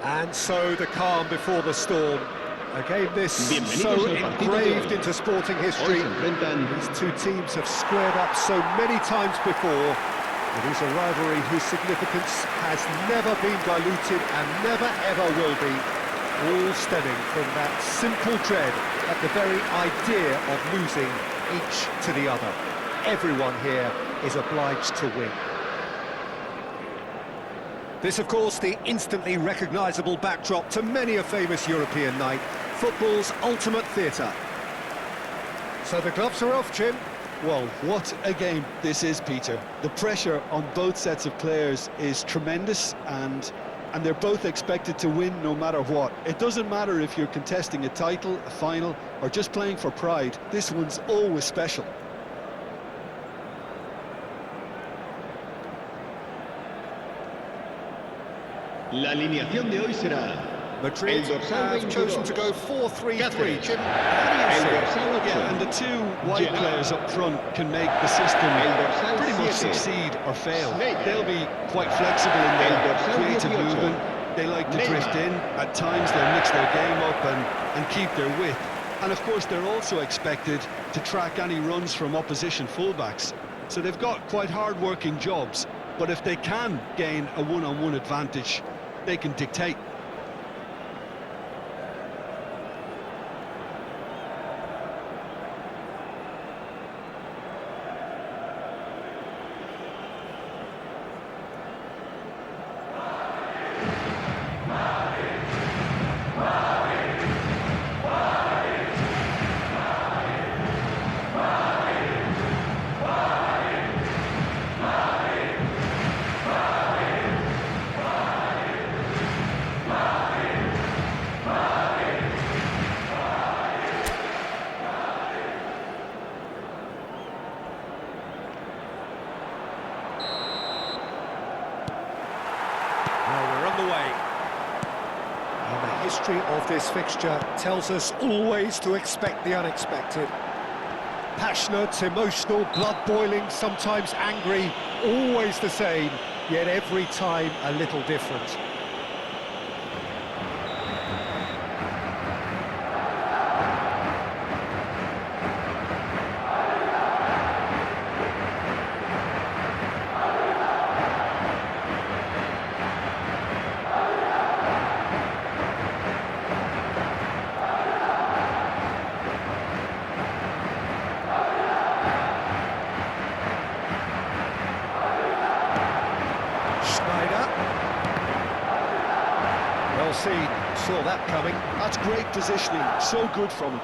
And so the calm before the storm. A game this so engraved into sporting history. These two teams have squared up so many times before. It is a rivalry whose significance has never been diluted and never ever will be. All stemming from that simple dread at the very idea of losing each to the other. Everyone here is obliged to win. This, of course, the instantly recognisable backdrop to many a famous European night, football's ultimate theatre. So the gloves are off, Jim. Well, what a game this is, Peter. The pressure on both sets of players is tremendous, and they're both expected to win no matter what. It doesn't matter if you're contesting a title, a final, or just playing for pride. This one's always special. La alineación de hoy será Madrid have chosen to go 4-3-3. Jim, yeah, and the two wide players up front can make the system pretty much succeed or fail. They'll be quite flexible in their creative movement. They like to drift in. At times they'll mix their game up and keep their width. And of course they're also expected to track any runs from opposition fullbacks. So they've got quite hard-working jobs. But if they can gain a one-on-one advantage, they can dictate. And the history of this fixture tells us always to expect the unexpected. Passionate, emotional, blood-boiling, sometimes angry, always the same, yet every time a little different. Well seen, saw that coming. That's great positioning, so good from him.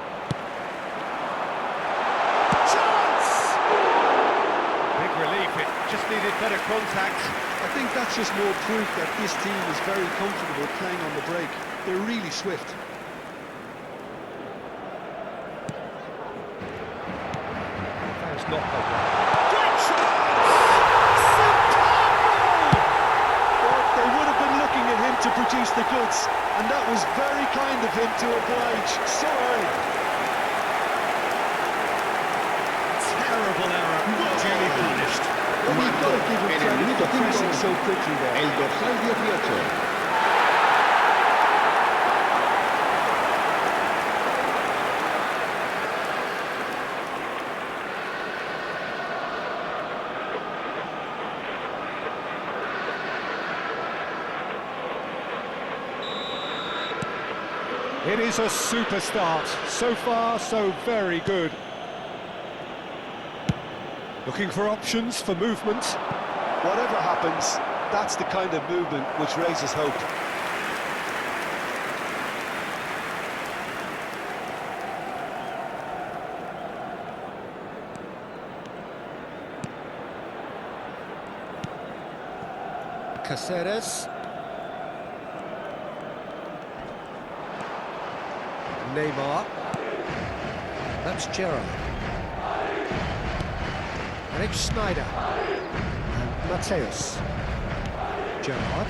Chance! Big relief, it just needed provided better contact. I think that's just more proof that this team is very comfortable playing on the break. They're really swift. That's not the one. Great chance! Well, they would have been looking at him to produce the goods, and that was very kind of him to oblige so early. Terrible error, duly punished. Well, you've got to give him credit for pressing so quickly there. El dorsal 18. It is a super start. So far, so very good. Looking for options for movement. Whatever happens, that's the kind of movement which raises hope. Caceres. Neymar. That's Gerrard. Eric Schneider. And Mateus. Gerrard.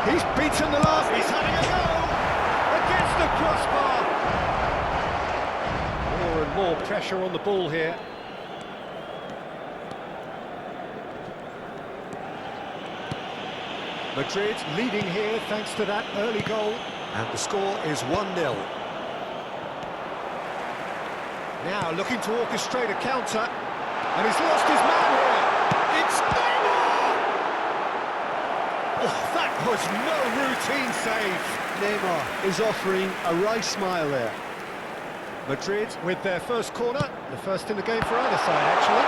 He's beaten the last. He's having a go against the crossbar. More and more pressure on the ball here. Madrid leading here thanks to that early goal, and the score is 1-0. Now looking to orchestrate a counter, and he's lost his man here. It's Neymar! Oh, that was no routine save. Neymar is offering a wry smile there. Madrid with their first corner, the first in the game for either side actually.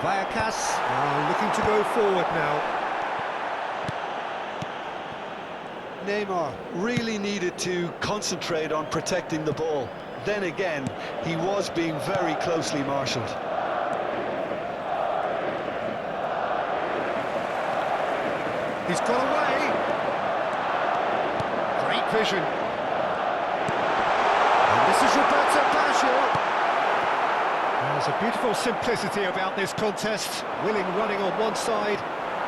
Vallecas looking to go forward now. Neymar really needed to concentrate on protecting the ball. Then again, he was being very closely marshalled. He's got away. Great vision. And this is Roberto Baggio. There's a beautiful simplicity about this contest. Willing running on one side,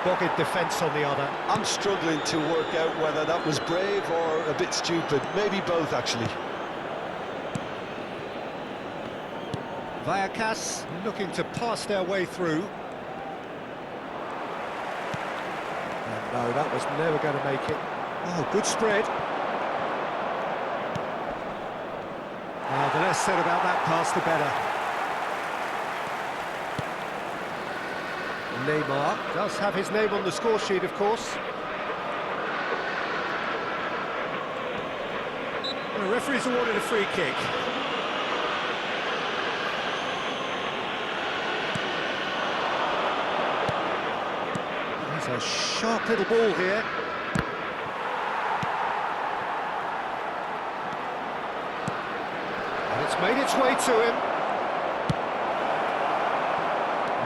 dogged defence on the other. I'm struggling to work out whether that was brave or a bit stupid. Maybe both, actually. Vallecas looking to pass their way through. And no, that was never going to make it. Oh, good spread. The less said about that pass, the better. Neymar does have his name on the score sheet, of course. The referee's awarded a free kick. He's a sharp little ball here. And it's made its way to him.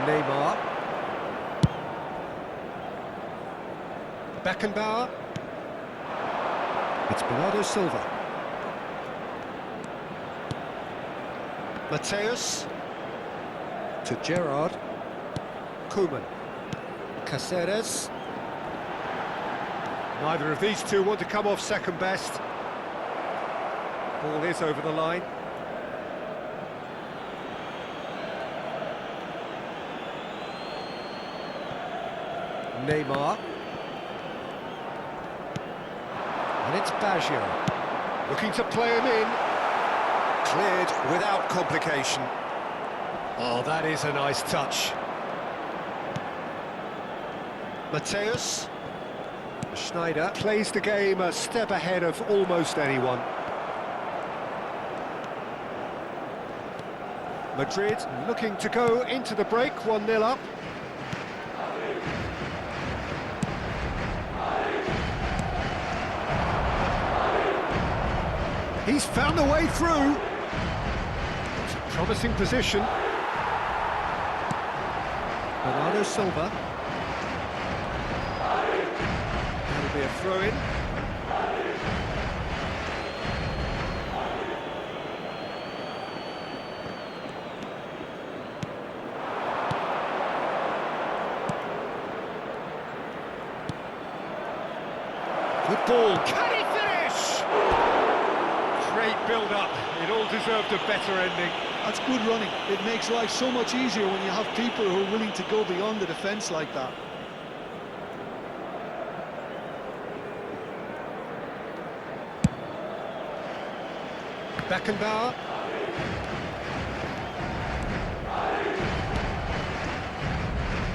Neymar. Beckenbauer. It's Bernardo Silva. Mateus. To Gerrard. Koeman. Caceres. Neither of these two want to come off second best. Ball is over the line. Neymar. And it's Baggio, looking to play him in. Cleared without complication. Oh, that is a nice touch. Mateus. Schneider plays the game a step ahead of almost anyone. Madrid looking to go into the break, 1-0 up. He's found a way through. It's a promising position. Bernardo Silva. That'll be a throw-in. Good ball. Can he finish? Great build-up. It all deserved a better ending. That's good running. It makes life so much easier when you have people who are willing to go beyond the defence like that. Beckenbauer.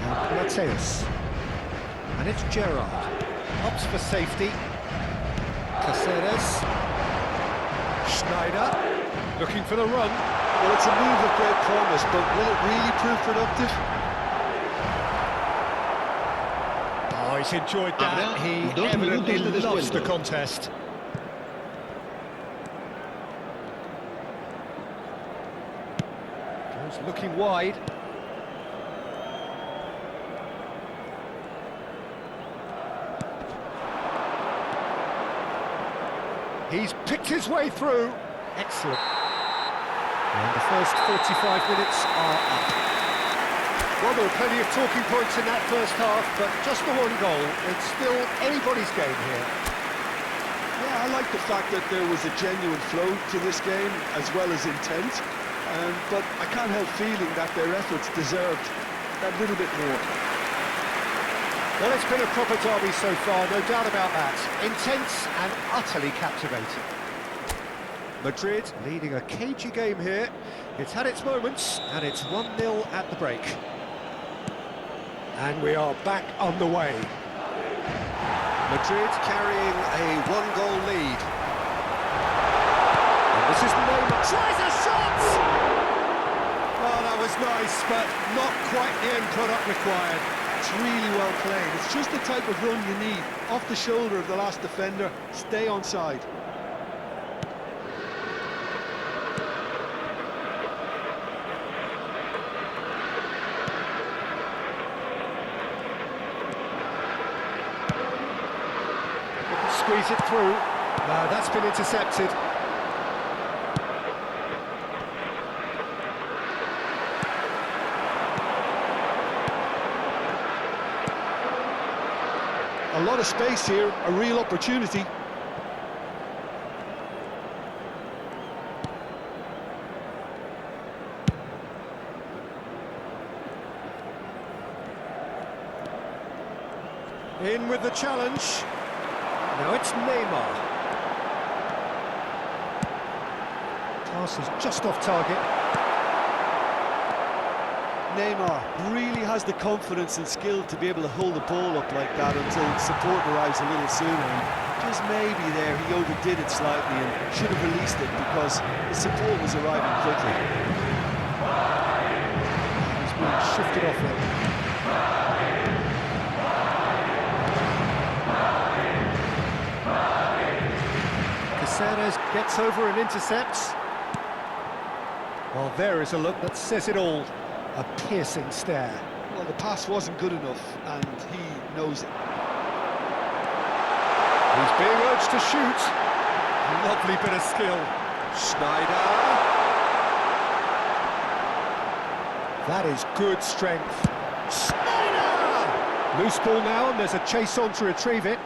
And Mateus. And it's Gerrard. Opts for safety. Caceres. Schneider. Looking for the run. Well, it's a move of great promise, but will it really prove productive? Oh, he's enjoyed that. He evidently loves the contest. Goes looking wide. He's picked his way through. Excellent. And the first 45 minutes are up. Well, there were plenty of talking points in that first half, but just the one goal. It's still anybody's game here. Yeah, I like the fact that there was a genuine flow to this game, as well as intent. But I can't help feeling that their efforts deserved that little bit more. Well, it's been a proper derby so far, no doubt about that. Intense and utterly captivating. Madrid leading a cagey game here. It's had its moments, and it's 1-0 at the break. And we are back on the way. Madrid carrying a one-goal lead. And this is Neymar. Tries a shot! Oh, that was nice, but not quite the end product required. It's really well played. It's just the type of run you need. Off the shoulder of the last defender, stay onside. Squeeze it through. No, that's been intercepted. A lot of space here, a real opportunity. In with the challenge. Now it's Neymar. Pass is just off target. Neymar really has the confidence and skill to be able to hold the ball up like that until support arrives a little sooner. And just maybe there he overdid it slightly and should have released it because the support was arriving quickly. He's being shifted off it. Caceres gets over and intercepts. Well, there is a look that says it all. A piercing stare. Well, the pass wasn't good enough, and he knows it. He's being urged to shoot. Lovely bit of skill. Schneider. That is good strength. Schneider! Loose ball now, and there's a chase on to retrieve it.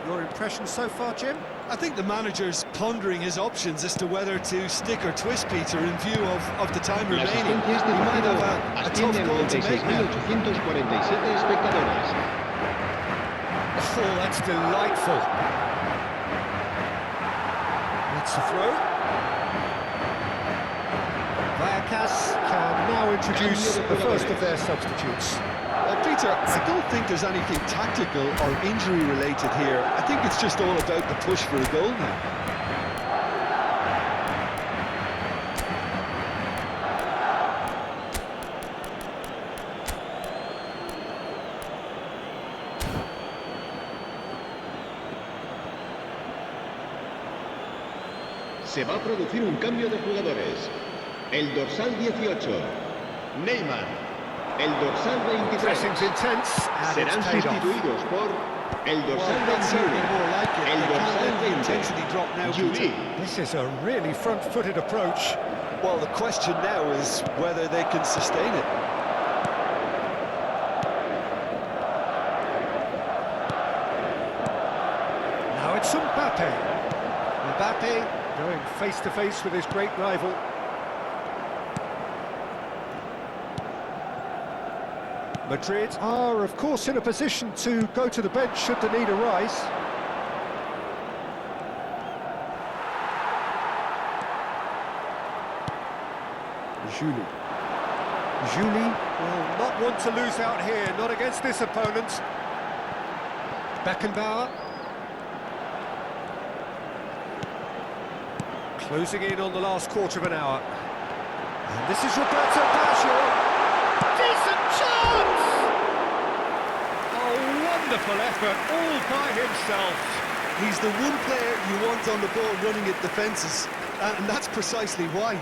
Your impression so far, Jim? I think the manager's pondering his options as to whether to stick or twist Peter in view of the time remaining. He might have a tough call to make now. Oh, that's delightful. That's a throw. Vallecas can now introduce the first of their substitutes. Peter, I don't think there's anything tactical or injury related here. I think it's just all about the push for a goal now. Se va a producir un cambio de jugadores. El dorsal 18, Neymar. El dorsal 23 Pressing's intense, and serán it's paid off. sustituidos por el dorsal Well, that's 21, certainly more like it. el They can't dorsal let the 20, intensity drop now, Juli. Peter. This is a really front-footed approach. Well, the question now is whether they can sustain it. Now it's Mbappe. Mbappe going face-to-face with his great rival. Madrid are, of course, in a position to go to the bench should the need arise. Juli. Juli will not want to lose out here, not against this opponent. Beckenbauer. Closing in on the last quarter of an hour. And this is Roberto Baggio. Decent chance! A wonderful effort, all by himself. He's the one player you want on the ball running at defences, and that's precisely why.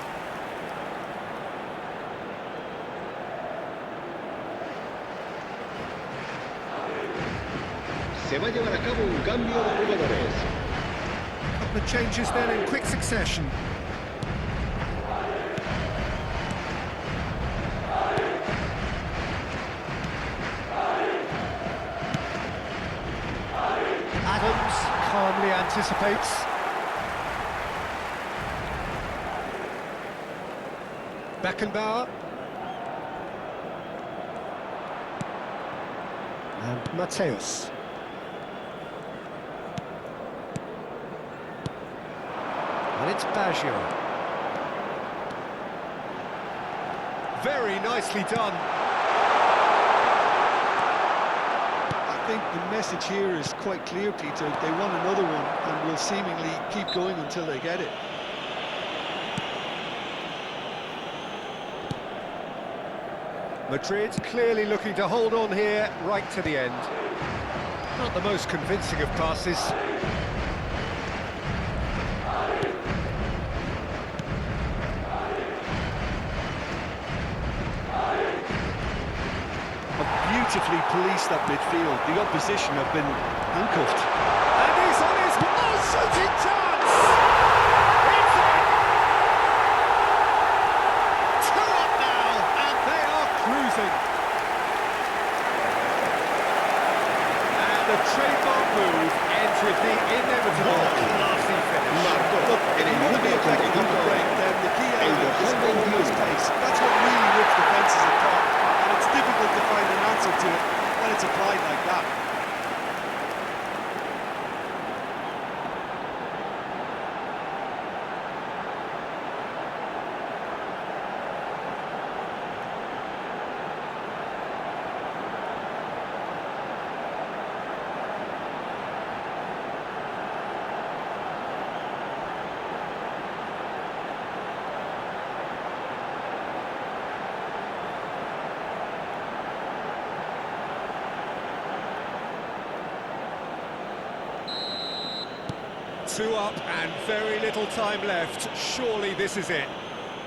Se va a llevar a cabo un cambio de jugadores. The changes then in quick succession. Adams calmly anticipates. Beckenbauer. And Mateus. And it's Baggio. Very nicely done. I think the message here is quite clear, Peter. They want another one and will seemingly keep going until they get it. Madrid clearly looking to hold on here right to the end. Not the most convincing of passes. Beautifully policed that midfield. The opposition have been handcuffed. And he's on his shooting chance! It's in! 2 up now, and they are cruising. And the trademark move ends with the inevitable classy finish. Look, if you want to be effective on the break, then the key element is almost pace. That's what really rips defences apart. And it's difficult to find an answer to it when it's applied like that. Two up and very little time left. Surely this is it.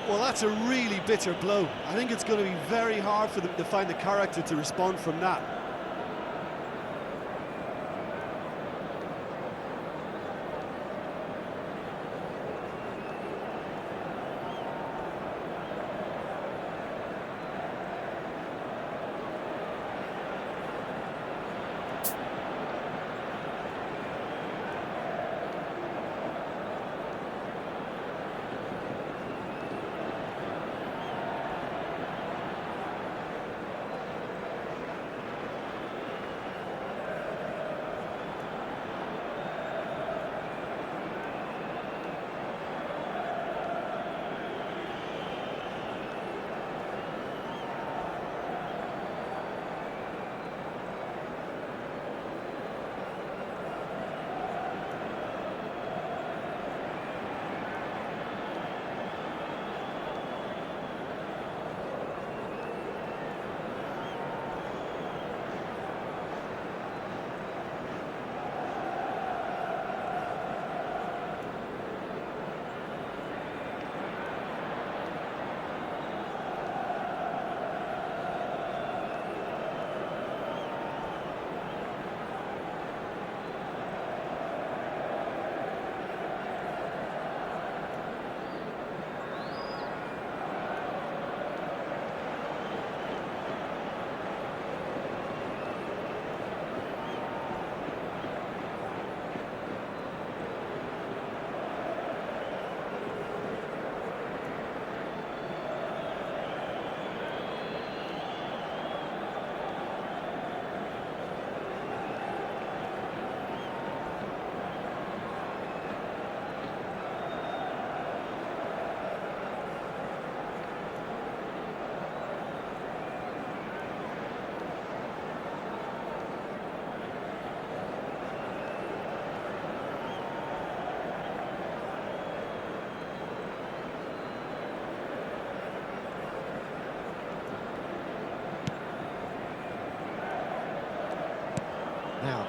Well, that's a really bitter blow. I think it's going to be very hard for them to find the character to respond from that.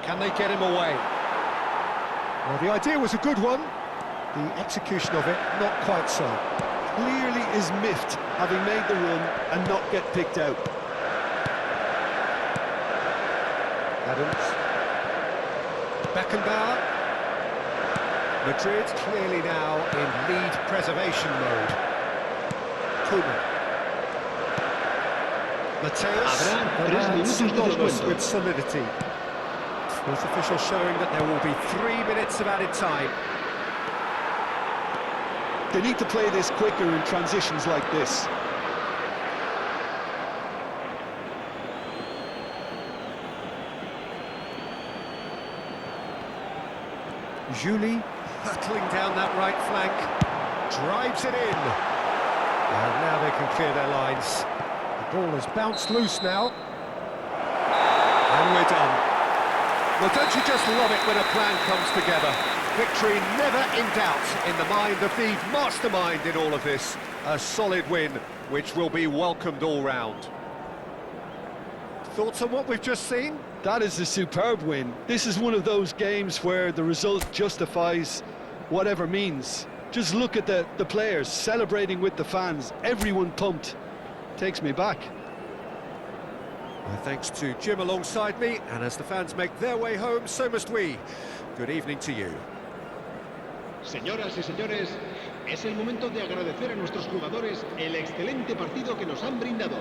Can they get him away? Well, the idea was a good one. The execution of it, not quite so. Clearly is miffed, having made the run and not get picked out. Adams. Beckenbauer. Madrid clearly now in lead preservation mode. Koeman. Mateus. Habrá 3 minutos de Synonymous descuento. with solidity. Fourth official showing that there will be 3 minutes of added time. They need to play this quicker in transitions like this. Julie hurtling down that right flank, drives it in. And now they can clear their lines. The ball has bounced loose now. And we're done. Well, don't you just love it when a plan comes together? Victory never in doubt in the mind of the mastermind in all of this. A solid win, which will be welcomed all round. Thoughts on what we've just seen? That is a superb win. This is one of those games where the result justifies whatever means. Just look at the players celebrating with the fans. Everyone pumped. Takes me back. Well, thanks to Jim alongside me, and as the fans make their way home, so must we. Good evening to you. Señoras y señores, es el momento de agradecer a nuestros jugadores el excelente partido que nos han brindado.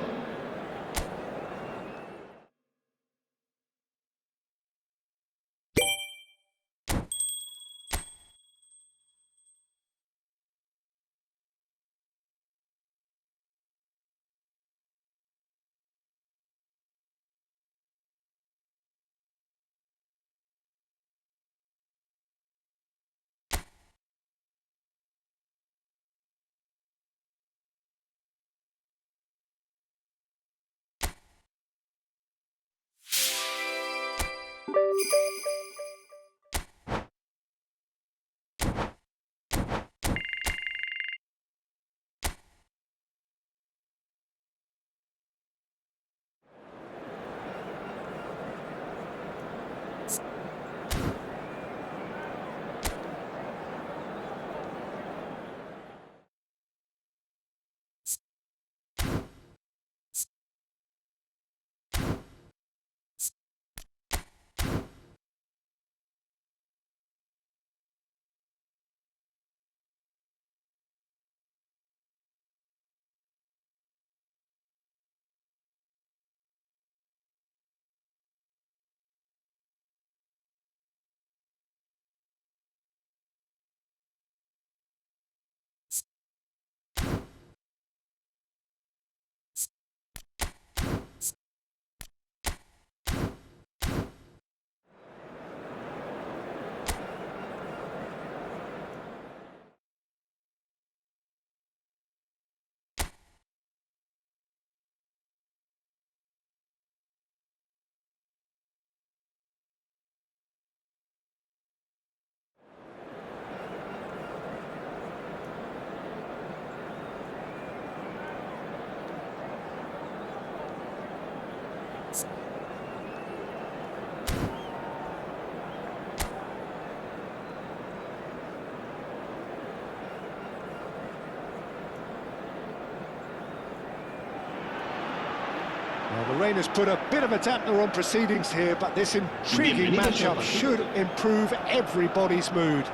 Well, the rain has put a bit of a dampener on proceedings here, but this intriguing matchup should improve everybody's mood.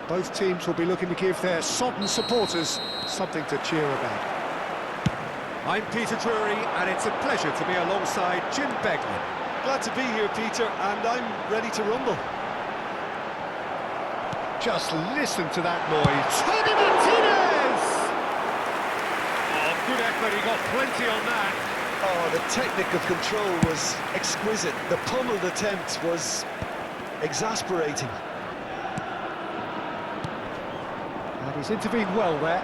Both teams will be looking to give their sodden supporters something to cheer about. I'm Peter Drury, and it's a pleasure to be alongside Jim Beglin. Glad to be here, Peter, and I'm ready to rumble. Just listen to that noise. Tony Martinez! Oh, good effort, he got plenty on that. Oh, the technique of control was exquisite. The pummeled attempt was exasperating. And he's intervened well there.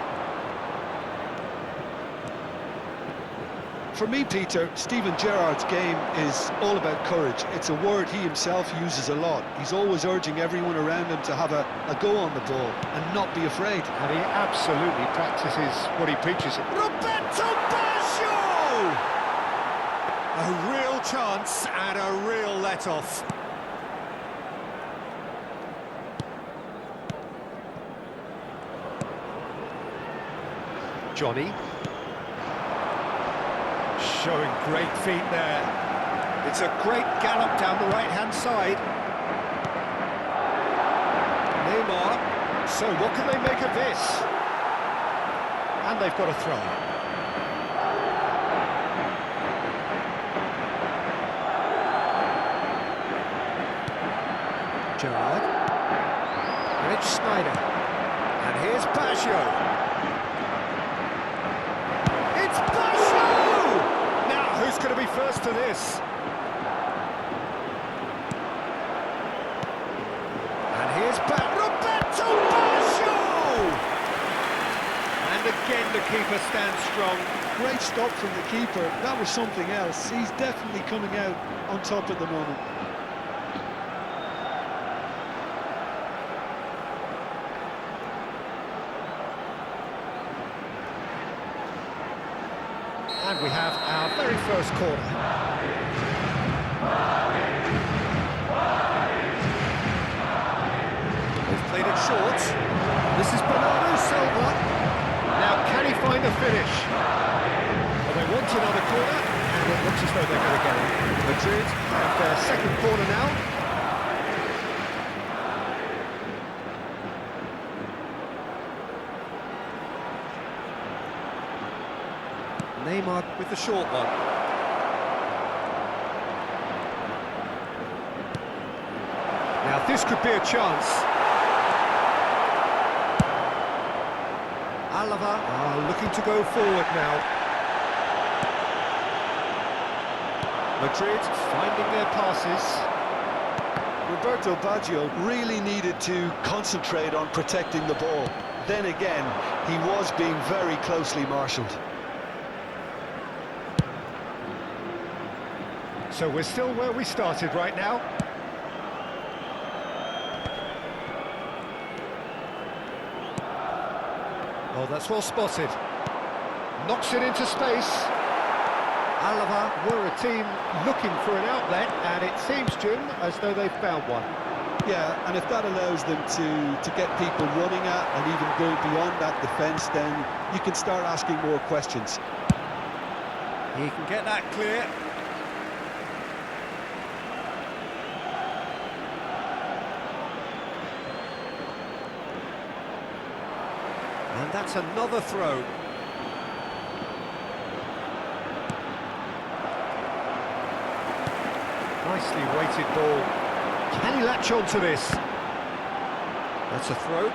For me, Peter, Steven Gerrard's game is all about courage. It's a word he himself uses a lot. He's always urging everyone around him to have a go on the ball and not be afraid. And he absolutely practices what he preaches. Roberto Baggio! A real chance and a real let-off. Johnny. Showing great feet there. It's a great gallop down the right-hand side. Neymar. So what can they make of this? And they've got a throw. Gerrard. And it's Snyder. And here's Baggio. It's Baggio! Now, who's going to be first to this? And here's Roberto Baggio! And again, the keeper stands strong. Great stop from the keeper. That was something else. He's definitely coming out on top at the moment. And we have our very first corner. They've played it short. This is Bernardo Silva. Now, can he find a finish? Well, they want another corner, and it looks as though they're going to get it. Madrid have their second corner now. Neymar with the short one. Now this could be a chance. Alava are looking to go forward now. Madrid finding their passes. Roberto Baggio really needed to concentrate on protecting the ball. Then again, he was being very closely marshalled. So we're still where we started right now. Oh, that's well spotted. Knocks it into space. Alava were a team looking for an outlet, and it seems, Jim, as though they've found one. Yeah, and if that allows them to get people running at and even go beyond that defence, then you can start asking more questions. He can get that clear. And that's another throw. Nicely weighted ball. Can he latch on to this? That's a throw.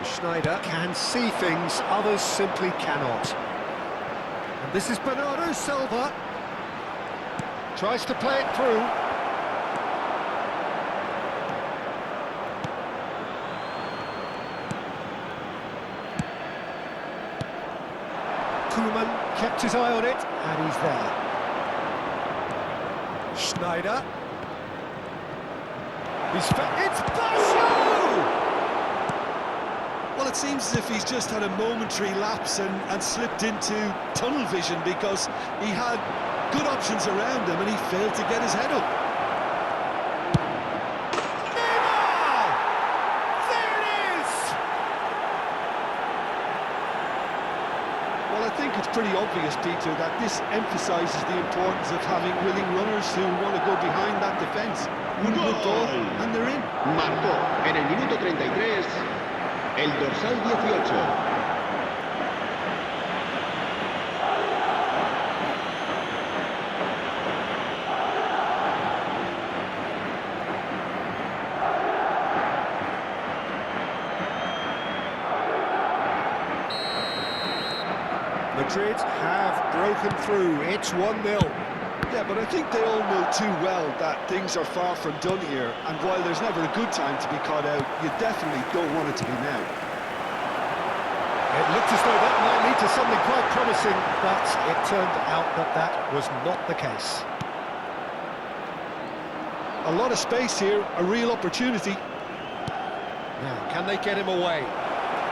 Snyder can see things others simply cannot. And this is Bernardo Silva. Tries to play it through. Koeman kept his eye on it, and he's there. Snyder. It's Baggio! Well, it seems as if he's just had a momentary lapse and slipped into tunnel vision, because he had good options around him and he failed to get his head up. Neymar! There it is! Well, I think it's pretty obvious, Peter, that this emphasises the importance of having willing runners who want to go behind that defence. One good ball and they're in. Marcó en el minuto 33 el dorsal 18. Madrid have broken through. It's 1-0. Yeah, but I think they all know too well that things are far from done here, and while there's never a good time to be caught out, you definitely don't want it to be now. It looked as though that might lead to something quite promising, but it turned out that that was not the case. A lot of space here, a real opportunity. Now, can they get him away?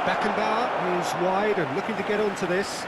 Beckenbauer is wide and looking to get onto this.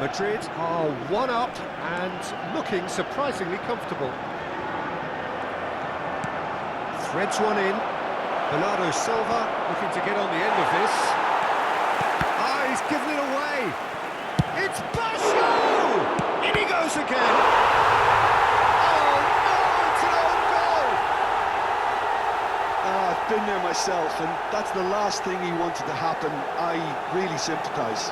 Madrid are one up and looking surprisingly comfortable. Threads one in. Bernardo Silva looking to get on the end of this. Ah, he's given it away. It's Basho! In he goes again. Oh no, it's an own goal! I've been there myself, and that's the last thing he wanted to happen. I really sympathise.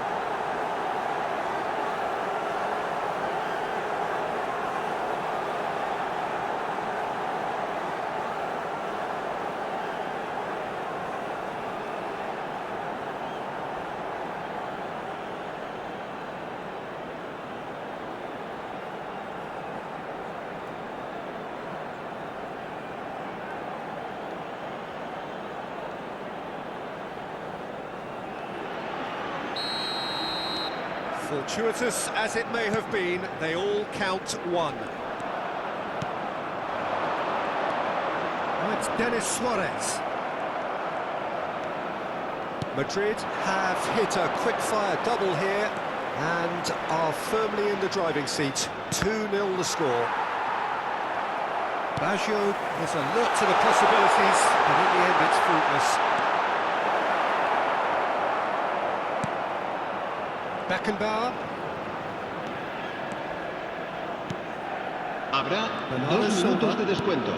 Fortuitous as it may have been, they all count one. Now it's Denis Suarez. Madrid have hit a quick-fire double here and are firmly in the driving seat. 2-0 the score. Bagz was alert to the possibilities, but in the end it's fruitless. Beckenbauer. Habrá 2 minutos de descuento.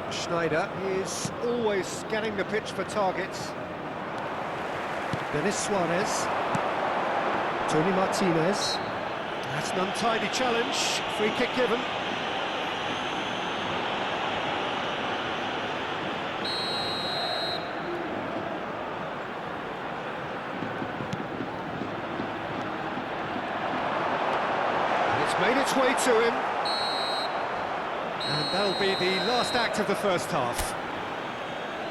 Schneider is always scanning the pitch for targets. Denis Suarez. Tony Martinez. That's an untidy challenge. Free kick given. Made its way to him, and that'll be the last act of the first half.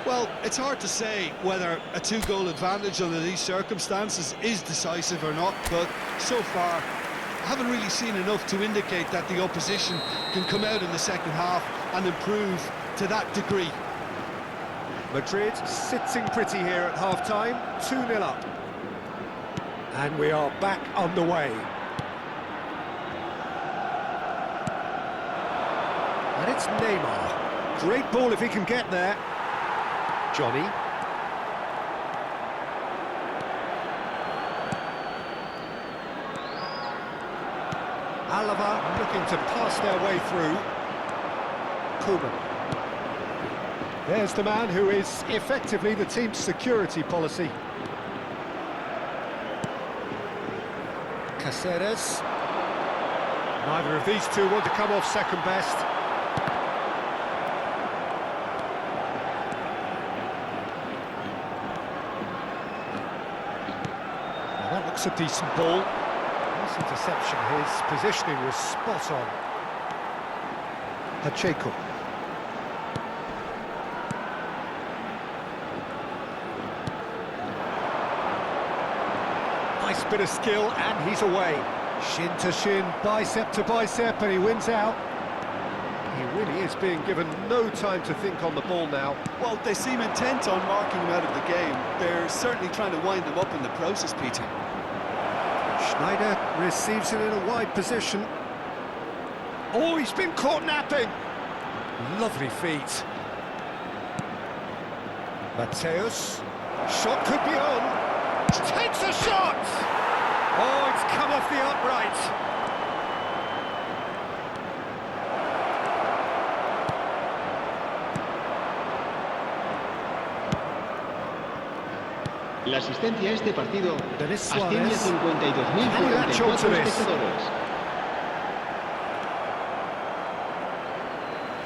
Well, it's hard to say whether a 2-goal advantage under these circumstances is decisive or not, but so far I haven't really seen enough to indicate that the opposition can come out in the second half and improve to that degree. Madrid sitting pretty here at half-time, 2-0 up. And we are back underway. And it's Neymar. Great ball if he can get there. Johnny. Alaba looking to pass their way through. Koeman. There's the man who is effectively the team's security policy. Caceres. Neither of these two want to come off second best. Well, that looks a decent ball. Nice interception. His positioning was spot on. Pacheco. Nice bit of skill, and he's away. Shin to shin, bicep to bicep, and he wins out. He really is being given no time to think on the ball now. Well, they seem intent on marking him out of the game. They're certainly trying to wind him up in the process, Peter. Schneider receives it in a wide position. Oh, he's been caught napping. Lovely feet. Mateus. Shot could be on. Takes a shot! Oh, it's come off the upright. La asistencia a este partido Denis asciende a Suarez. 52.044 espectadores.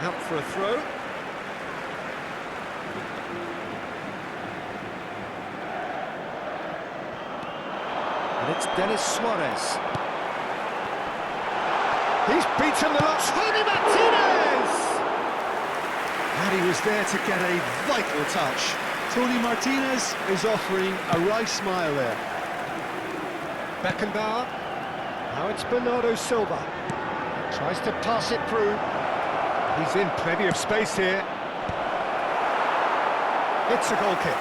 Out for a throw. And it's Denis Suarez. He's beaten the lot. Tony Martinez! And he was there to get a vital touch. Tony Martinez is offering a wry smile there. Beckenbauer. Now it's Bernardo Silva. Tries to pass it through. He's in plenty of space here. It's a goal kick.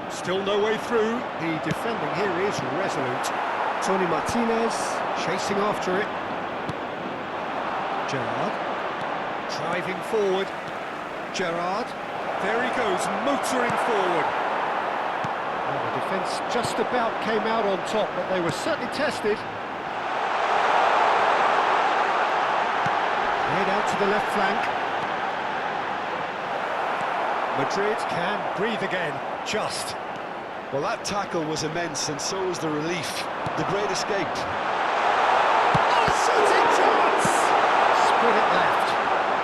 Still no way through. The defending here is resolute. Tony Martinez chasing after it. Gerrard driving forward. Gerrard, there he goes, motoring forward. Well, the defence just about came out on top, but they were certainly tested. Played out to the left flank. Madrid can breathe again, just. Well, that tackle was immense, and so was the relief. The great escape. Oh, shooting chance! Split it left.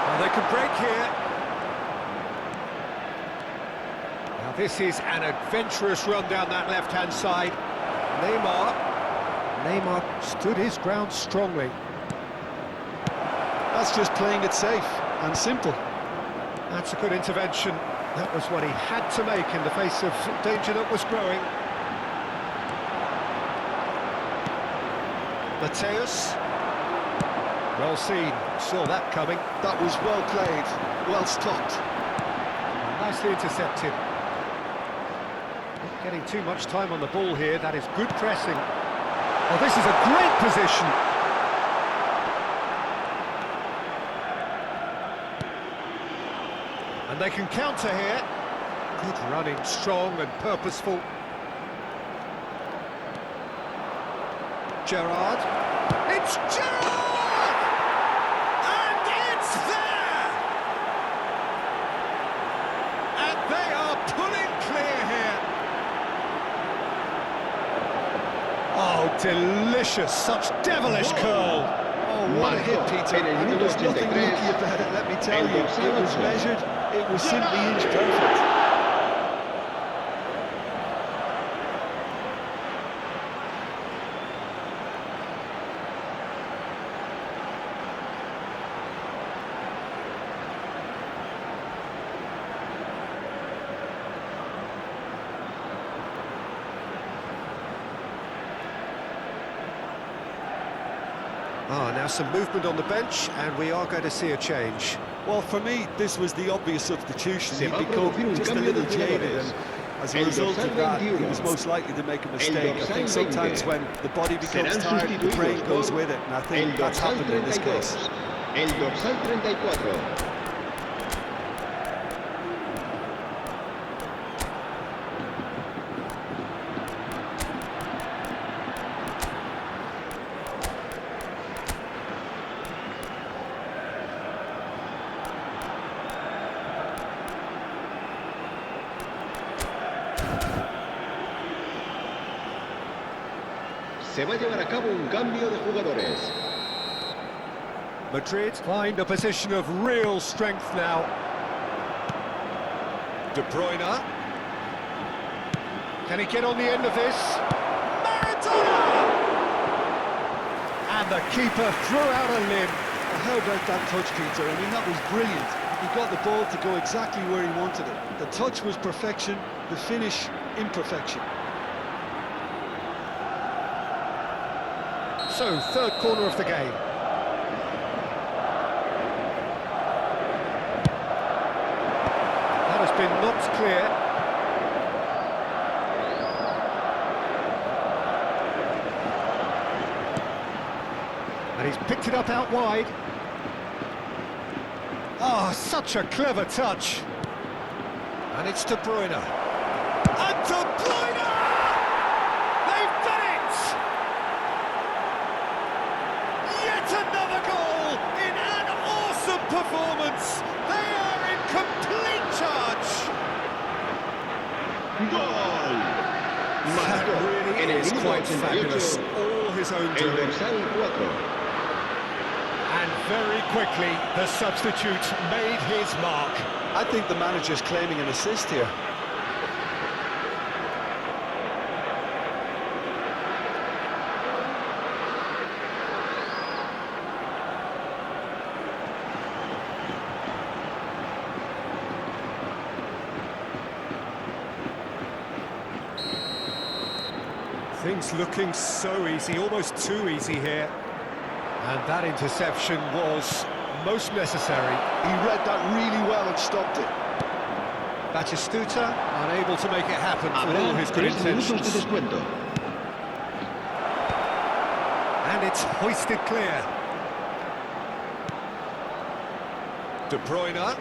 Well, they can break here. Now, this is an adventurous run down that left-hand side. Neymar stood his ground strongly. That's just playing it safe and simple. That's a good intervention. That was what he had to make in the face of danger that was growing. Mateus. Well seen, saw that coming. That was well played, well stopped. Nicely intercepted. Not getting too much time on the ball here, that is good pressing. Oh, this is a great position. And they can counter here. Good running, strong and purposeful. Gerrard. It's Gerrard! And it's there! And they are pulling clear here. Oh, delicious, such devilish curl. Oh, what a hit, Peter. And there was nothing lucky about it, let me tell you. It was measured, it was simply inch perfect. Now some movement on the bench, and we are going to see a change. Well, for me, this was the obvious substitution. He'd become just a little jaded, and as a result of that, he was most likely to make a mistake. I think sometimes when the body becomes tired, the brain goes with it, and I think that's happened in this case. El dorsal 34. Se va a llevar a cabo un cambio de jugadores. Madrid find a position of real strength now. De Bruyne. Can he get on the end of this? Maradona! And the keeper threw out a limb. How about that touch, Peter? I mean, that was brilliant. He got the ball to go exactly where he wanted it. The touch was perfection, the finish, imperfection. So, third corner of the game. That has been knocked clear. And he's picked it up out wide. Oh, such a clever touch. And it's De Bruyne. And De Bruyne! They've done it! Yet another goal in an awesome performance. They are in complete charge. Goal. That really is quite fabulous. All his own El doing. dorsal 4. And very quickly, the substitute made his mark. I think the manager's claiming an assist here. Things looking so easy, almost too easy here. And that interception was most necessary. He read that really well and stopped it. Batistuta unable to make it happen for all his good intentions. And it's hoisted clear. De Bruyne.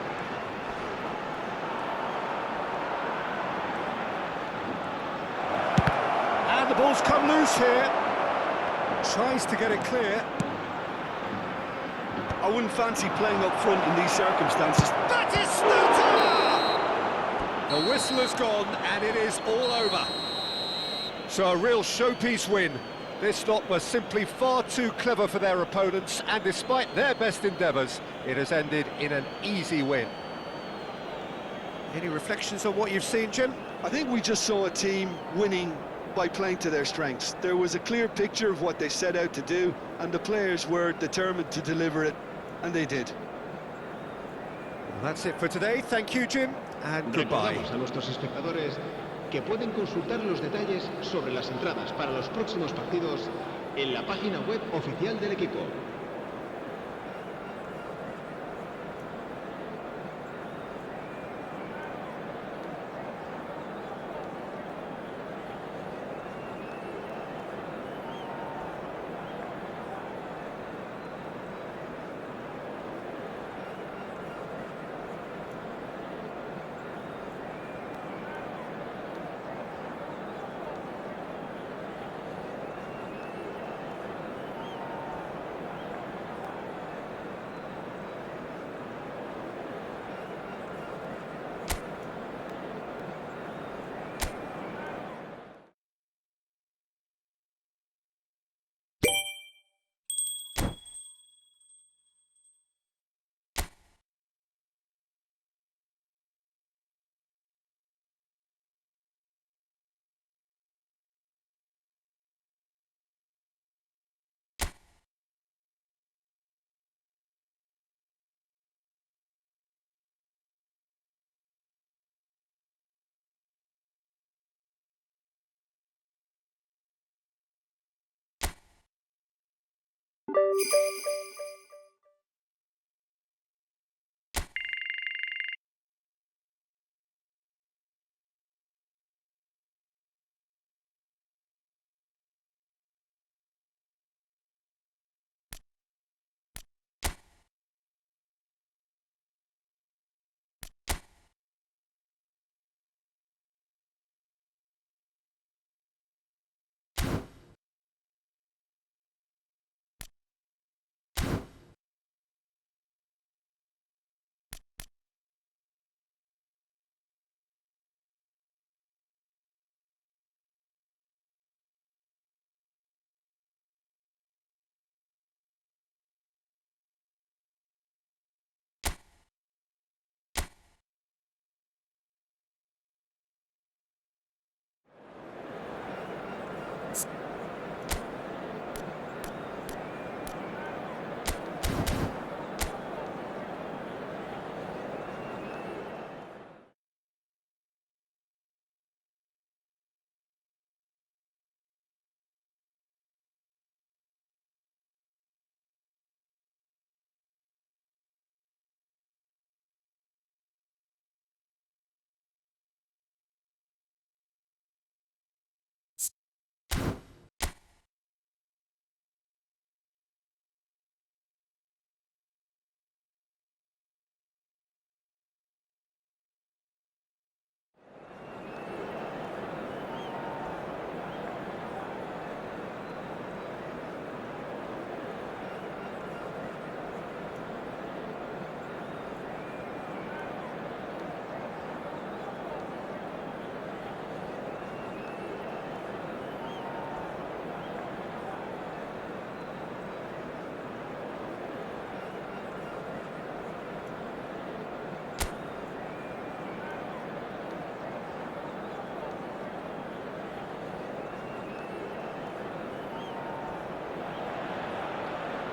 And the ball's come loose here. Tries to get it clear. I wouldn't fancy playing up front in these circumstances. Batistuta! The whistle has gone and it is all over. So a real showpiece win. This lot was simply far too clever for their opponents, and despite their best endeavours, it has ended in an easy win. Any reflections on what you've seen, Jim? I think we just saw a team winning by playing to their strengths. There was a clear picture of what they set out to do, and the players were determined to deliver it and they did. Well, that's it for today. Thank you, Jim, and goodbye. Recordamos a nuestros espectadores que pueden consultar los detalles sobre las entradas para los próximos partidos en la página web oficial del equipo.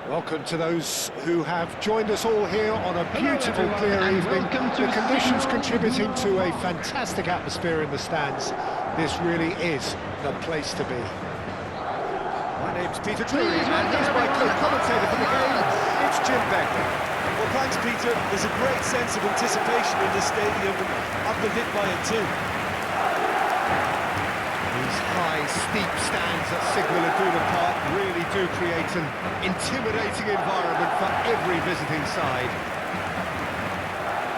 Welcome to those who have joined us all here on a beautiful, clear evening. The conditions contributing to a fantastic atmosphere in the stands. This really is the place to be. My name's Peter Drury, and here's my co-commentator for the game. It's Jim Becker. Well, thanks, Peter. There's a great sense of anticipation in this stadium, and I've been hit by it too. These high, steep stands at Sigma Laguna Park really do create an intimidating environment for every visiting side.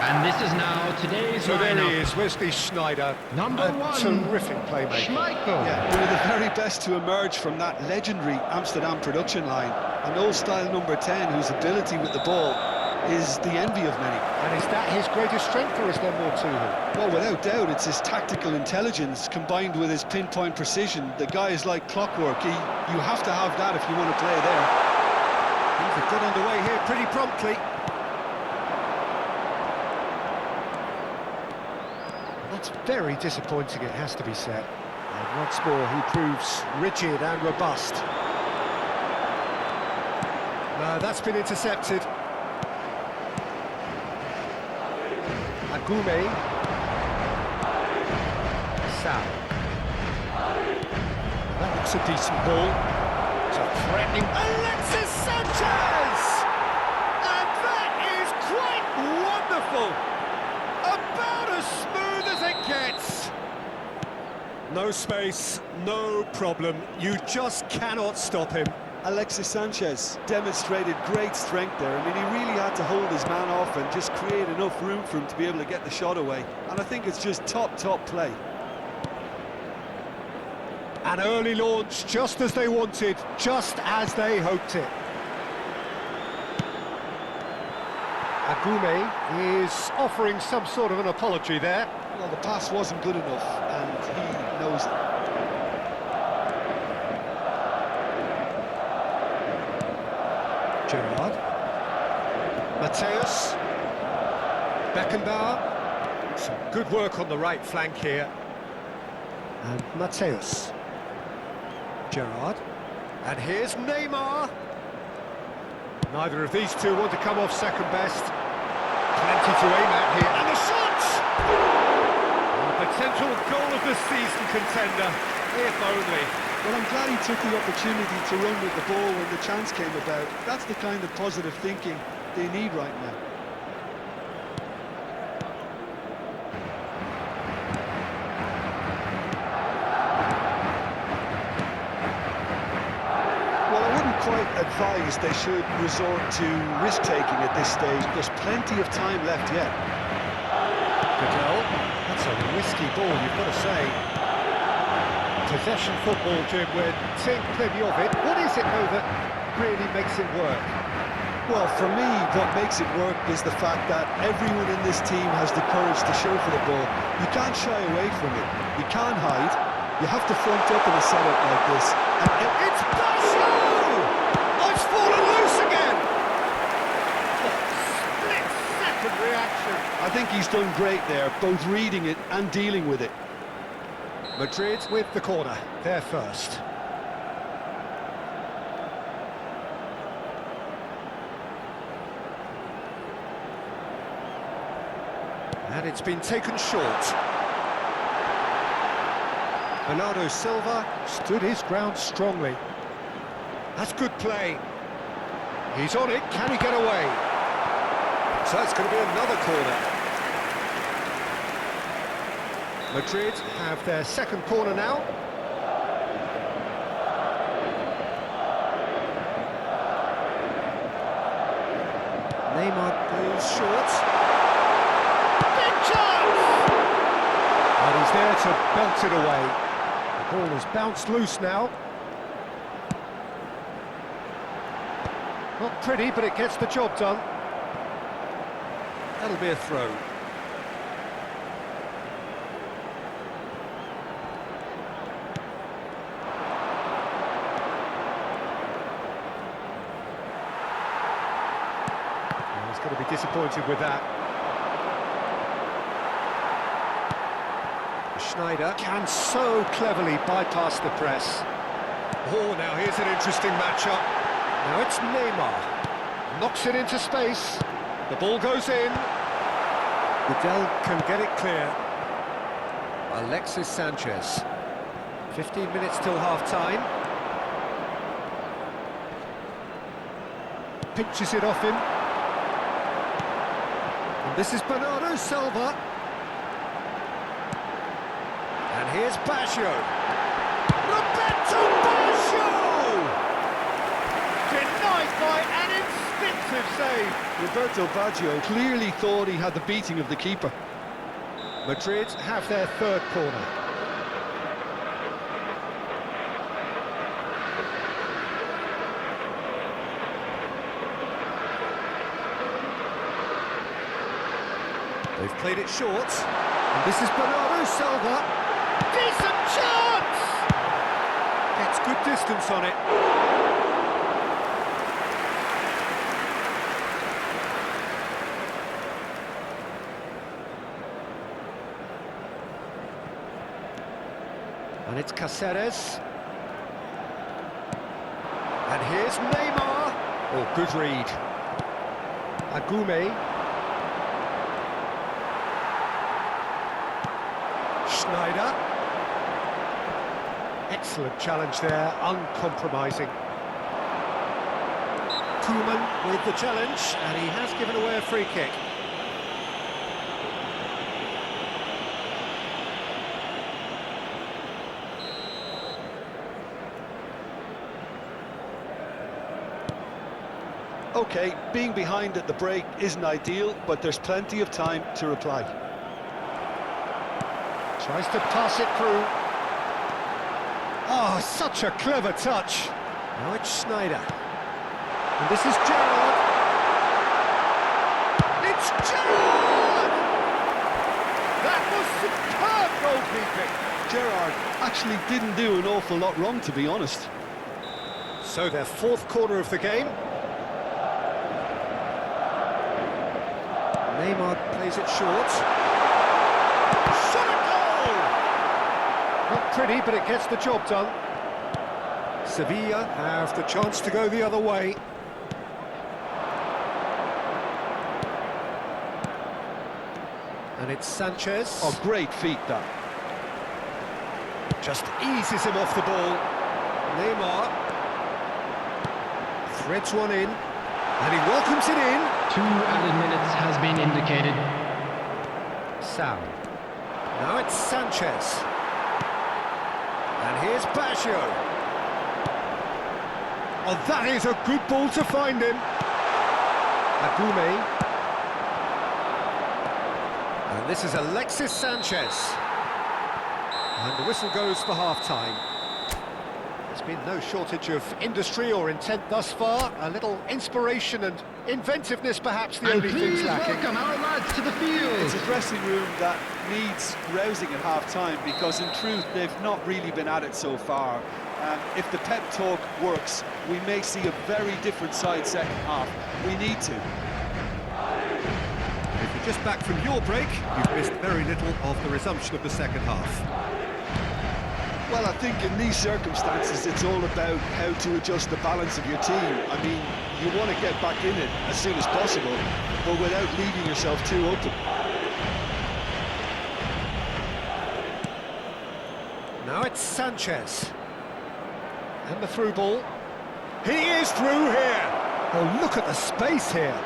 And this is now today's So there lineup. he is, Wesley Sneijder, Number a one, terrific playmaker. Schmeichel. Yeah, one of the very best to emerge from that legendary Amsterdam production line. An old-style number 10 whose ability with the ball is the envy of many. And is that his greatest strength, or is there more to him? Well, without doubt, it's his tactical intelligence combined with his pinpoint precision. The guy is like clockwork. You have to have that if you want to play there. He's got underway here pretty promptly. That's very disappointing, it has to be said. And once more, he proves rigid and robust. That's been intercepted. Agume. Sam. That looks a decent ball. It's a threatening... Alexis Sanchez! And that is quite wonderful! About as smooth as it gets! No space, no problem. You just cannot stop him. Alexis Sanchez demonstrated great strength there. I mean, he really had to hold his man off and just create enough room for him to be able to get the shot away. And I think it's just top play. An early launch, just as they wanted, just as they hoped it. Agume is offering some sort of an apology there. Well, the pass wasn't good enough, and he knows it. Gerrard. Mateus. Beckenbauer. Some good work on the right flank here. And Mateus. Gerrard. And here's Neymar. Neither of these two want to come off second best. Plenty to aim at here. And the shot! A potential goal of the season contender, if only. Well, I'm glad he took the opportunity to run with the ball when the chance came about. That's the kind of positive thinking they need right now. Well, I wouldn't quite advise they should resort to risk-taking at this stage. There's plenty of time left yet. Goodell, that's a risky ball, you've got to say. Possession football, Jim, we're seeing plenty of it. What is it, though, that really makes it work? Well, for me, what makes it work is the fact that everyone in this team has the courage to show for the ball. You can't shy away from it. You can't hide. You have to front up in a setup like this. And it's Basho! Oh, it's fallen loose again! Split-second reaction. I think he's done great there, both reading it and dealing with it. Madrid with the corner, they're first. And it's been taken short. Bernardo Silva stood his ground strongly. That's good play. He's on it, can he get away? So it's going to be another corner. Madrid have their second corner now. Neymar goes short. Big chance! And he's there to belt it away. The ball has bounced loose now. Not pretty, but it gets the job done. That'll be a throw. Going to be disappointed with that. Schneider can so cleverly bypass the press. Oh, now here's an interesting matchup. Now it's Neymar. Knocks it into space. The ball goes in. Goodell can get it clear. Alexis Sanchez. 15 minutes till half-time. Pinches it off him. This is Bernardo Silva. And here's Basho. Roberto Basho! Denied by an instinctive save. Roberto Baggio clearly thought he had the beating of the keeper. Madrid have their third corner. They've played it short, and this is Bernardo Silva. Decent chance! Gets good distance on it. And it's Cáceres. And here's Neymar. Oh, good read. Agume. Schneider. Excellent challenge there, uncompromising. Koeman with the challenge, and he has given away a free kick. Okay, being behind at the break isn't ideal, but there's plenty of time to reply. Tries to pass it through. Oh, such a clever touch. Now it's Schneider. And this is Gerrard. It's Gerrard! That was superb goalkeeping. Gerrard actually didn't do an awful lot wrong, to be honest. So their fourth corner of the game. Neymar plays it short. Shot a goal! Not pretty, but it gets the job done. Sevilla have the chance to go the other way. And it's Sanchez. Oh, great feat, that. Just eases him off the ball. Neymar threads one in, and he welcomes it in. 2 added minutes has been indicated. Sal. Now it's Sanchez. And here's Baggio. Oh, that is a good ball to find him. Agume. And this is Alexis Sanchez. And the whistle goes for half-time. There's been no shortage of industry or intent thus far. A little inspiration and inventiveness, perhaps, the only things lacking. Welcome our lads to the field. It's a dressing room that needs rousing at half-time, because in truth they've not really been at it so far. If the pep talk works, we may see a very different side second half. We need to. If you're just back from your break, you've missed very little of the resumption of the second half. Well, I think in these circumstances it's all about how to adjust the balance of your team. I mean, you want to get back in it as soon as possible, but without leaving yourself too open. Now it's Sanchez. And the through ball. He is through here! Oh, look at the space here.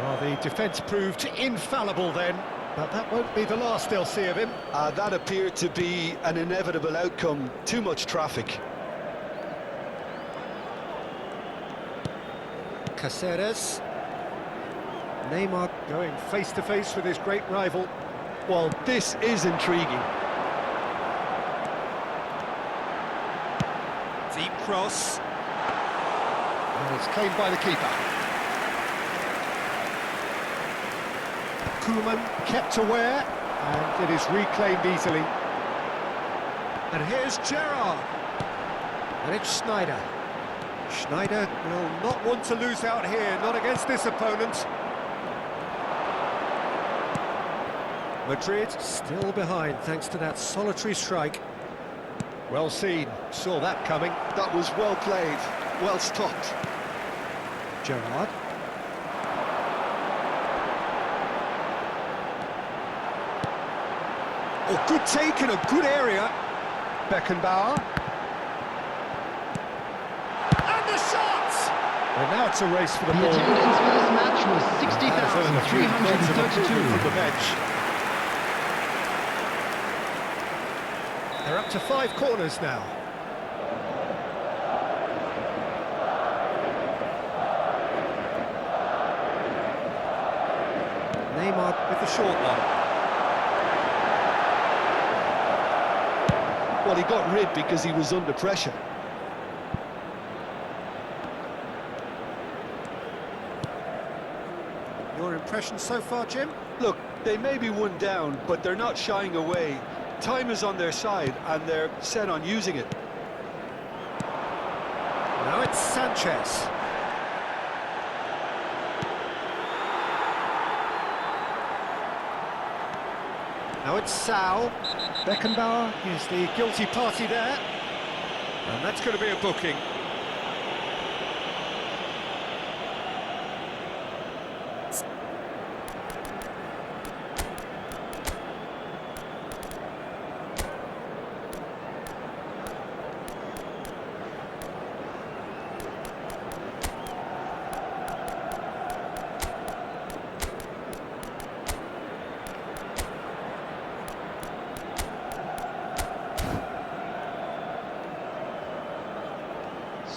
Well, the defence proved infallible then, but that won't be the last they'll see of him. That appeared to be an inevitable outcome. Too much traffic. Caceres. Neymar going face-to-face with his great rival. Well, this is intriguing. Deep cross. And it's claimed by the keeper. Koeman kept aware, and it is reclaimed easily. And here's Gerrard. And it's Schneider. Schneider will not want to lose out here, not against this opponent. Madrid still behind thanks to that solitary strike. Well seen, saw that coming. That was well played, well stopped. Gerrard. Oh, good take in a good area. Beckenbauer. And the shot! And now it's a race for the The ball. attendance for this match was Has earned a few points of approval 60,332. from the bench. They're up to 5 corners now. Neymar with the short one. Well, he got rid because he was under pressure. Your impression so far, Jim? Look, they may be one down, but they're not shying away. Time is on their side, and they're set on using it. Now it's Sanchez. Now it's Sal. Beckenbauer is the guilty party there. And that's going to be a booking.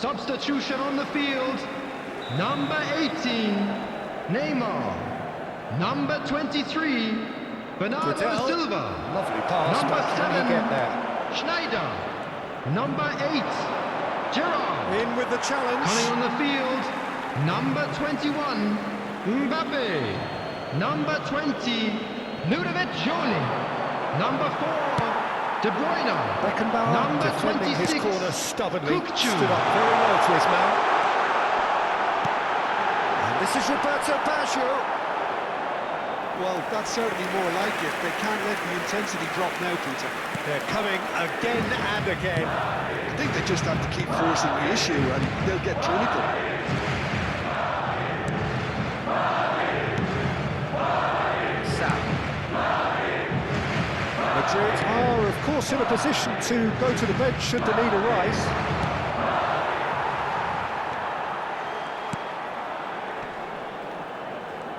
Substitution on the field. Number 18, Neymar. Number 23, Bernardo Goodell. Silva. Lovely pass, Number but can 7, he get there? Schneider. Number 8, Gerrard. In with the challenge. Coming on the field, number 21, Mbappe. Number 20, Ludovic Jolie. Number 4, De Bruyne. Beckenbauer Number defending 26, his corner stubbornly. Kukçu. Stood up very well to his man. And this is Roberto Baggio. Well, that's certainly more like it. They can't let the intensity drop now, Peter. They're coming again and again. I think they just have to keep forcing the issue and they'll get clinical. Madrid are, of course, in a position to go to the bench should the need arise.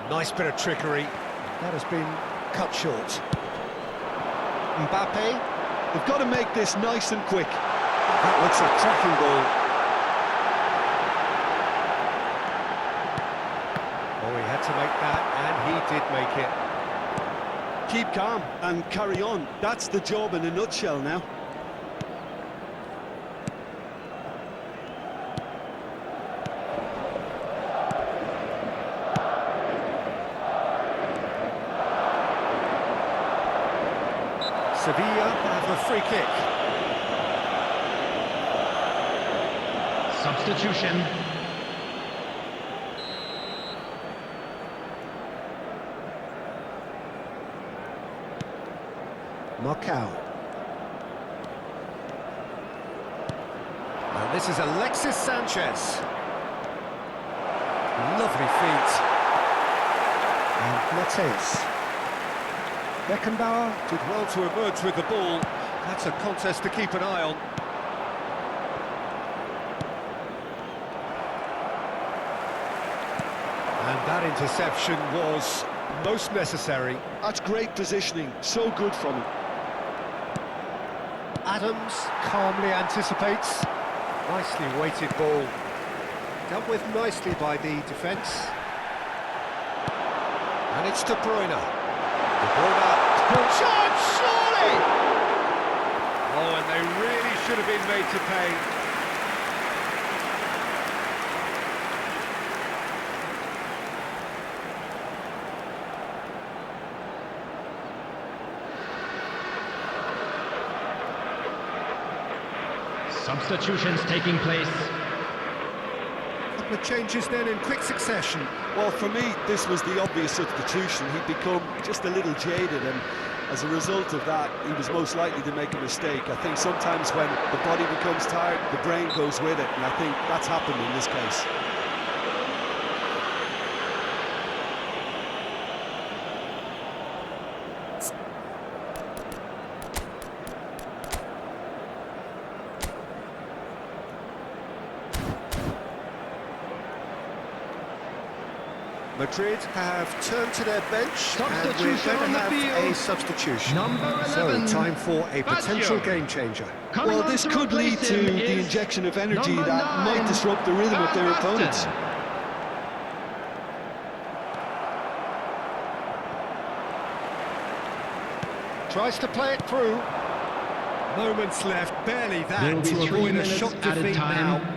Nice bit of trickery. That has been cut short. Mbappe, they've got to make this nice and quick. That looks a cracking ball. Oh, he had to make that, and he did make it. Keep calm and carry on. That's the job in a nutshell now. Sevilla have a free kick. Substitution. Marcao. And this is Alexis Sanchez. Lovely feet. And Mates. Beckenbauer did well to emerge with the ball. That's a contest to keep an eye on. And that interception was most necessary. That's great positioning. So good from him. Adams calmly anticipates. Nicely weighted ball. Dealt with nicely by the defence. And it's De Bruyne. De Bruyne. Shot, surely! Oh, and they really should have been made to pay. Substitutions taking place. Couple of changes then in quick succession. Well, for me, this was the obvious substitution. He'd become just a little jaded, and as a result of that, he was most likely to make a mistake. I think sometimes when the body becomes tired, the brain goes with it, and I think that's happened in this case. Madrid have turned to their bench and we're going to Substitution on the have field. a substitution. Number So, 11, time for a potential Baggio. game changer. Coming Well, on this to could lead replace to him the is injection of energy number that 9, might disrupt the rhythm of their Bagz. opponents. Tries to play it through. Moments left, barely There that will be to 3 avoid a minutes shot added defeat time. now.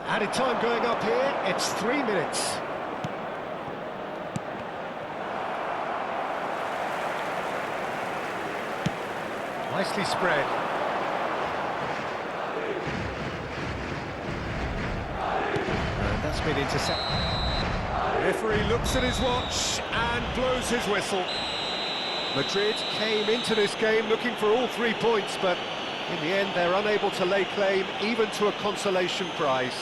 Added time going up here, it's 3 minutes. Nicely spread. And that's been intercepted. Referee looks at his watch and blows his whistle. Madrid came into this game looking for all 3 points, but in the end they're unable to lay claim even to a consolation prize.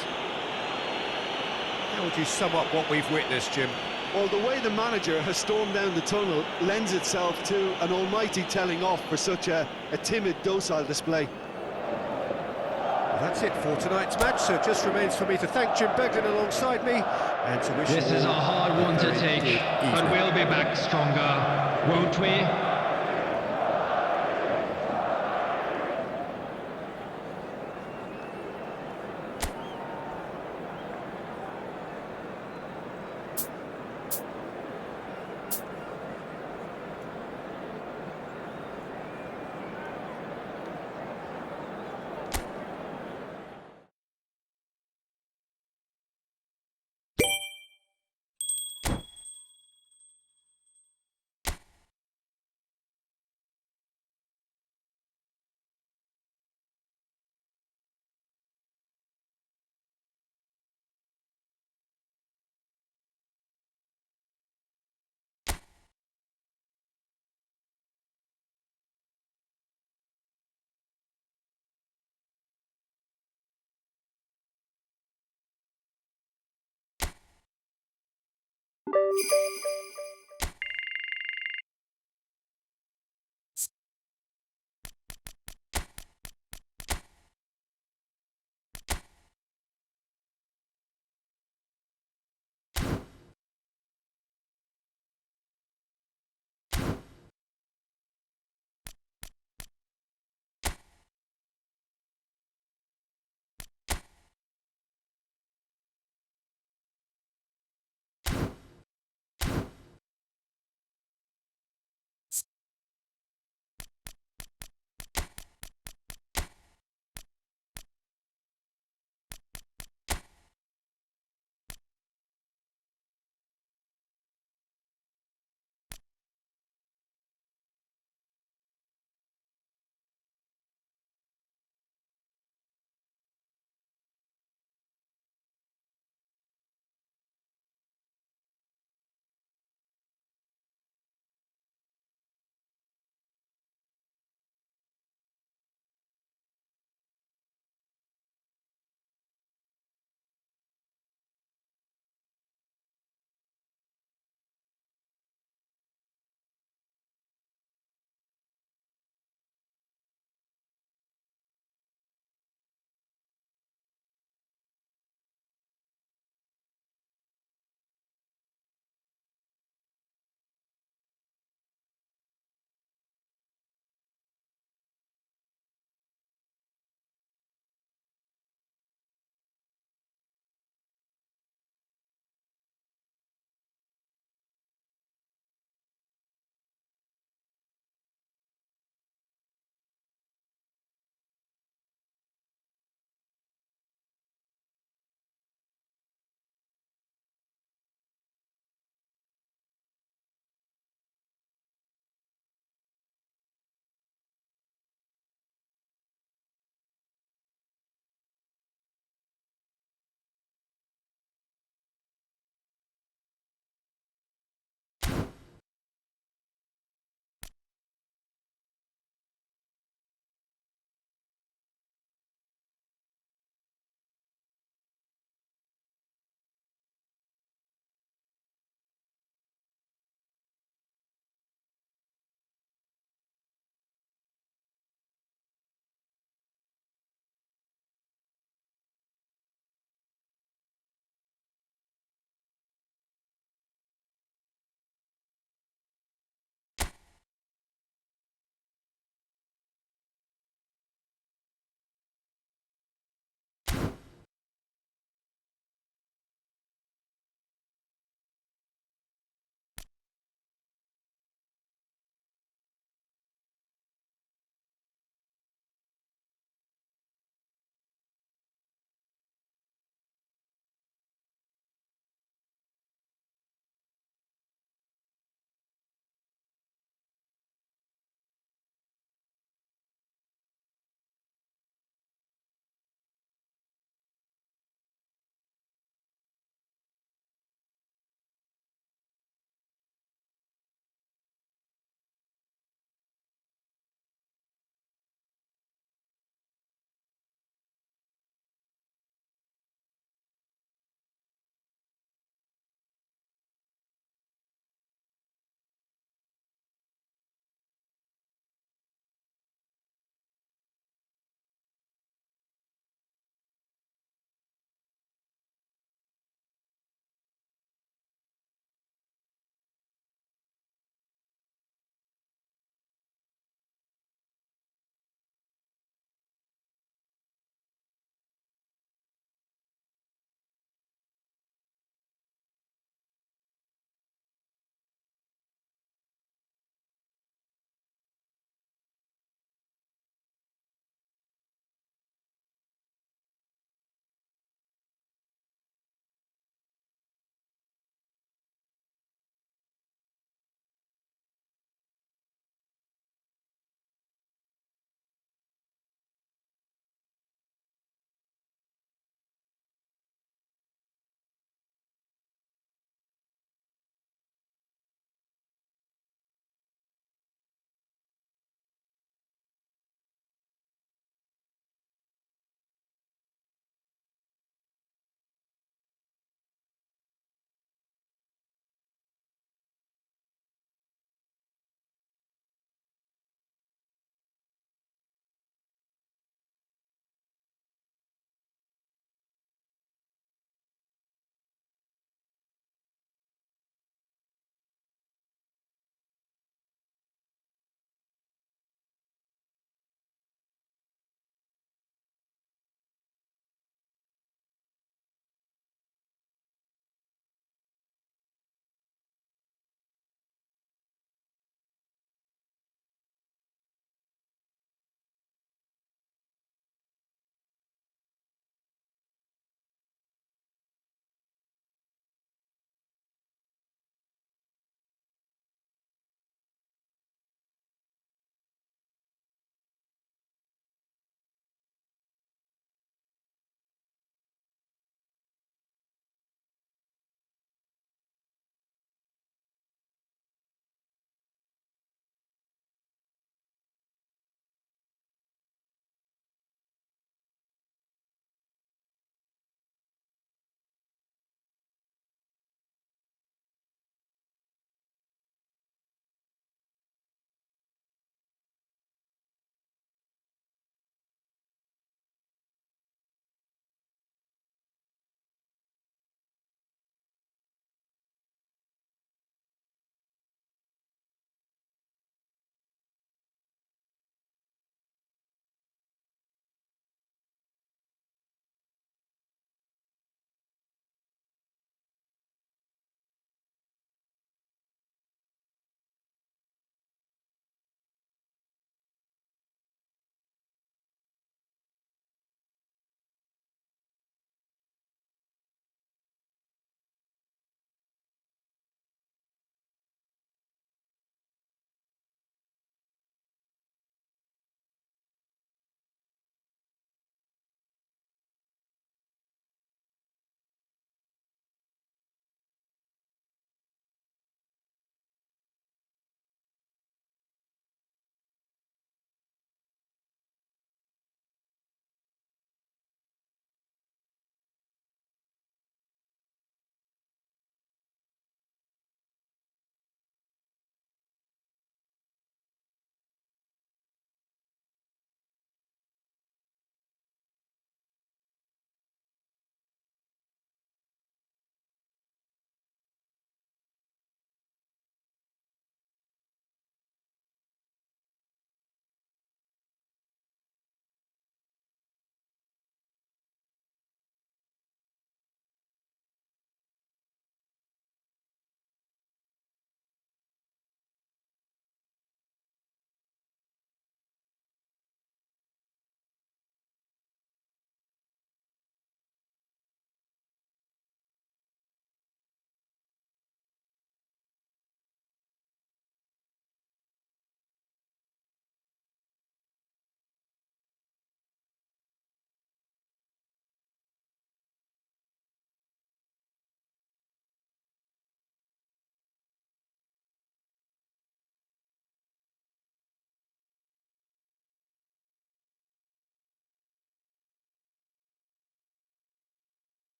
How would you sum up what we've witnessed, Jim? Well, the way the manager has stormed down the tunnel lends itself to an almighty telling off for such a timid, docile display. Well, that's it for tonight's match, so it just remains for me to thank Jim Begden alongside me and to wish This you is all a hard one to very take, good but evening. we'll be back stronger, won't we?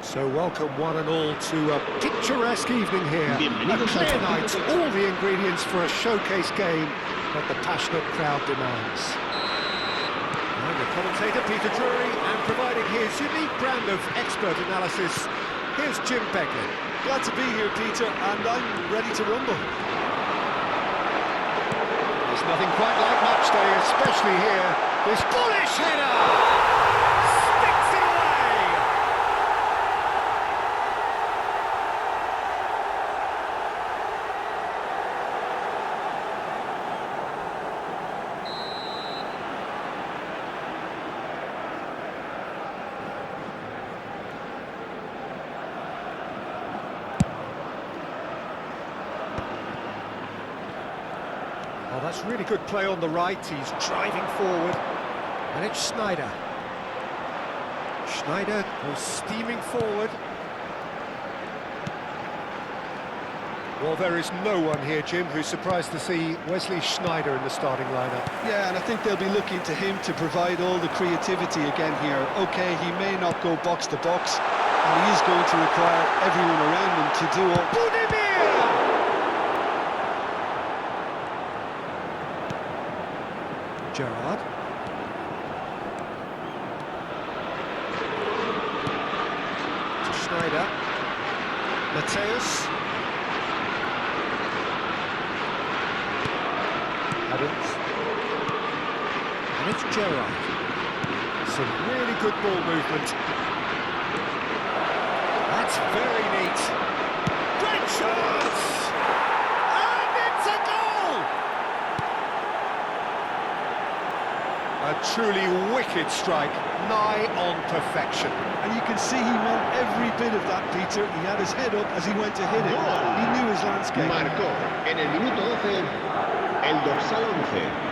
So welcome one and all to a picturesque evening here. A Bienvenidos al clear partido night, de- all the ingredients for a showcase game that the passionate crowd demands. And the commentator Peter Drury, and providing his unique brand of expert analysis, here's Jim Begley. Glad to be here, Peter, and I'm ready to rumble. There's nothing quite like match day, especially here. This bullish header! Sticks it away! Oh, that's really good play on the right. He's driving forward. And it's Schneider. Schneider goes steaming forward. Well, there is no one here, Jim, who's surprised to see Wesley Schneider in the starting lineup. Yeah, and I think they'll be looking to him to provide all the creativity again here. OK, he may not go box to box, and he is going to require everyone around him to do all... Budimir! Gerrard. To Schneider. Mateus. Adams. And it's Gerrard. Some really good ball movement. That's very neat. Great chance! And it's a goal! A truly wicked strike, nigh on perfection. And you can see he meant every bit of that, Peter. He had his head up as he went to hit it. He knew his landscape. Marcó en el minuto 12 el dorsal 11.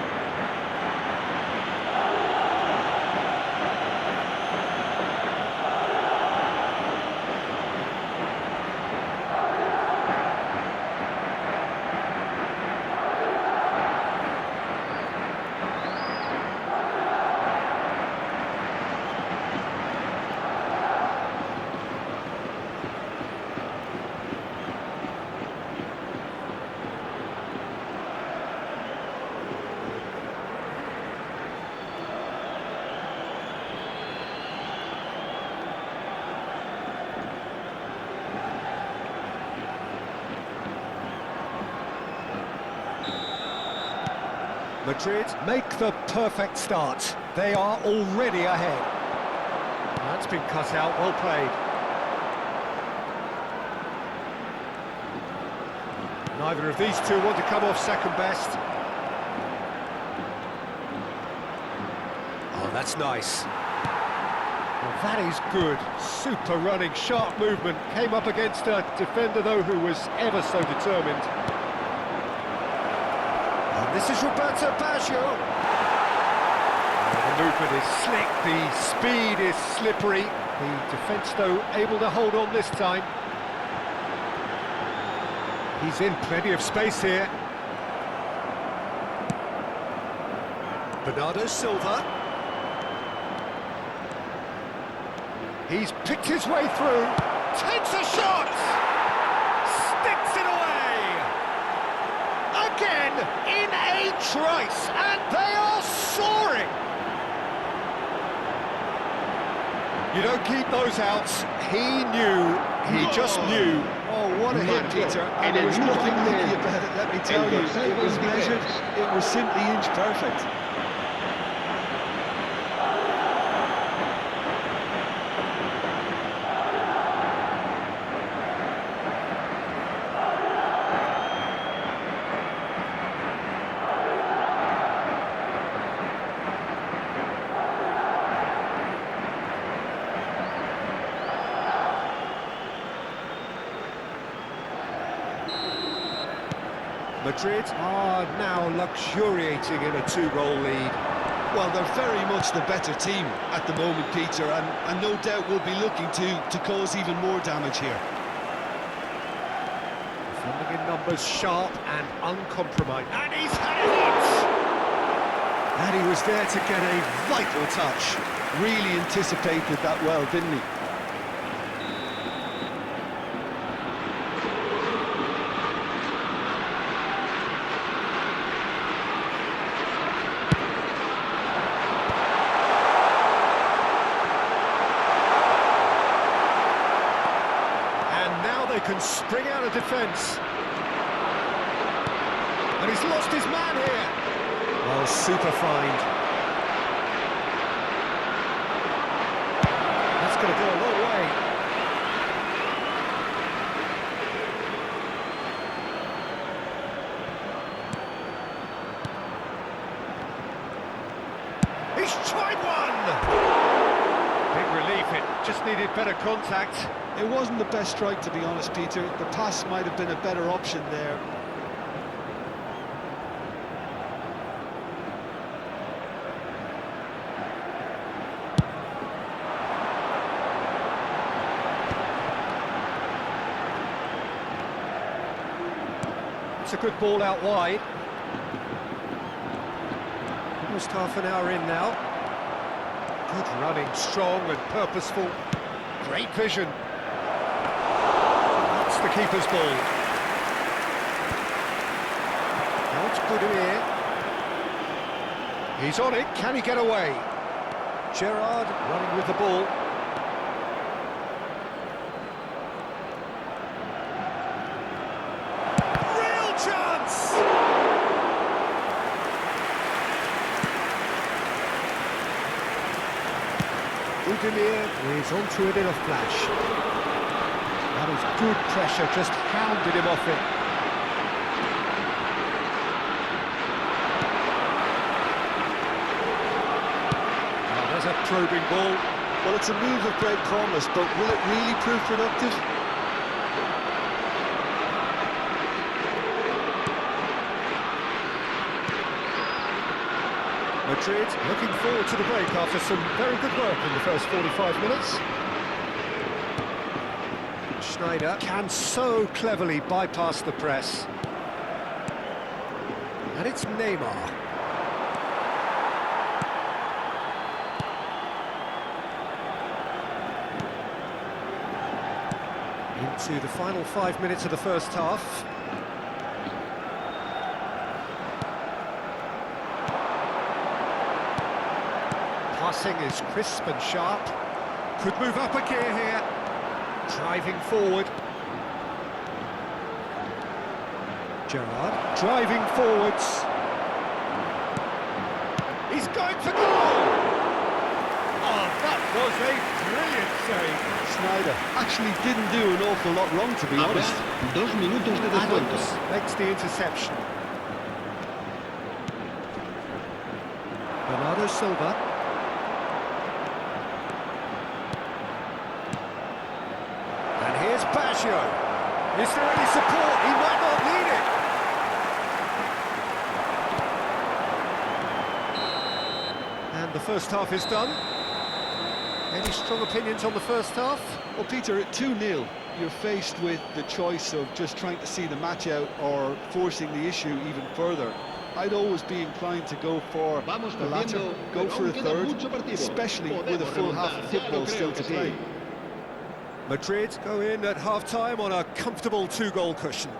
Madrid make the perfect start. They are already ahead. That's been cut out, well played. Neither of these two want to come off second best. Oh, that's nice. Well, that is good. Super running, sharp movement. Came up against a defender, though, who was ever so determined. This is Roberto Baggio. The movement is slick, the speed is slippery. The defence, though, able to hold on this time. He's in plenty of space here. Bernardo Silva. He's picked his way through. Takes a shot! Sticks it away! Again, in a trice, and they are soaring! You don't keep those outs. He knew, he just knew. Oh, what a hit, Peter. And there was nothing lucky about it, let me tell you. It was measured, it was simply inch perfect. Madrid are now luxuriating in a two-goal lead. Well, they're very much the better team at the moment, Peter, and no doubt will be looking to cause even more damage here. Defending in numbers, sharp and uncompromised. And he's had a hit! And he was there to get a vital touch. Really anticipated that well, didn't he? can spring out of defence. And he's lost his man here. Well, super find. That's going to go a long way. He's tried one! Big relief, it just needed better contact. It wasn't the best strike, to be honest, Peter. The pass might have been a better option there. It's a good ball out wide. Almost half an hour in now. Good running, strong and purposeful. Great vision. That's the keeper's ball. Now it's Budimir. He's on it, can he get away? Gerrard running with the ball. Real chance! Budimir is onto it in a flash. That was good pressure, just hounded him off it. Oh, there's a probing ball. Well, it's a move of great promise, but will it really prove productive? Madrid looking forward to the break after some very good work in the first 45 minutes. Schneider can so cleverly bypass the press. And it's Neymar. Into the final 5 minutes of the first half. Passing is crisp and sharp. Could move up a gear here. Driving forward. Gerrard driving forwards. He's going for goal! Oh, that was a brilliant save. Schneider actually didn't do an awful lot wrong, to be honest. 2 minutos de descuento. Adams makes the interception. Bernardo Silva. Baggio. Is there any support? He might not need it. And the first half is done. Any strong opinions on the first half? Well, Peter, at 2-0, you're faced with the choice of just trying to see the match out or forcing the issue even further. I'd always be inclined to go for the latter, go for a third, especially with a full half of football still to play. Madrid go in at half-time on a comfortable 2-goal cushion.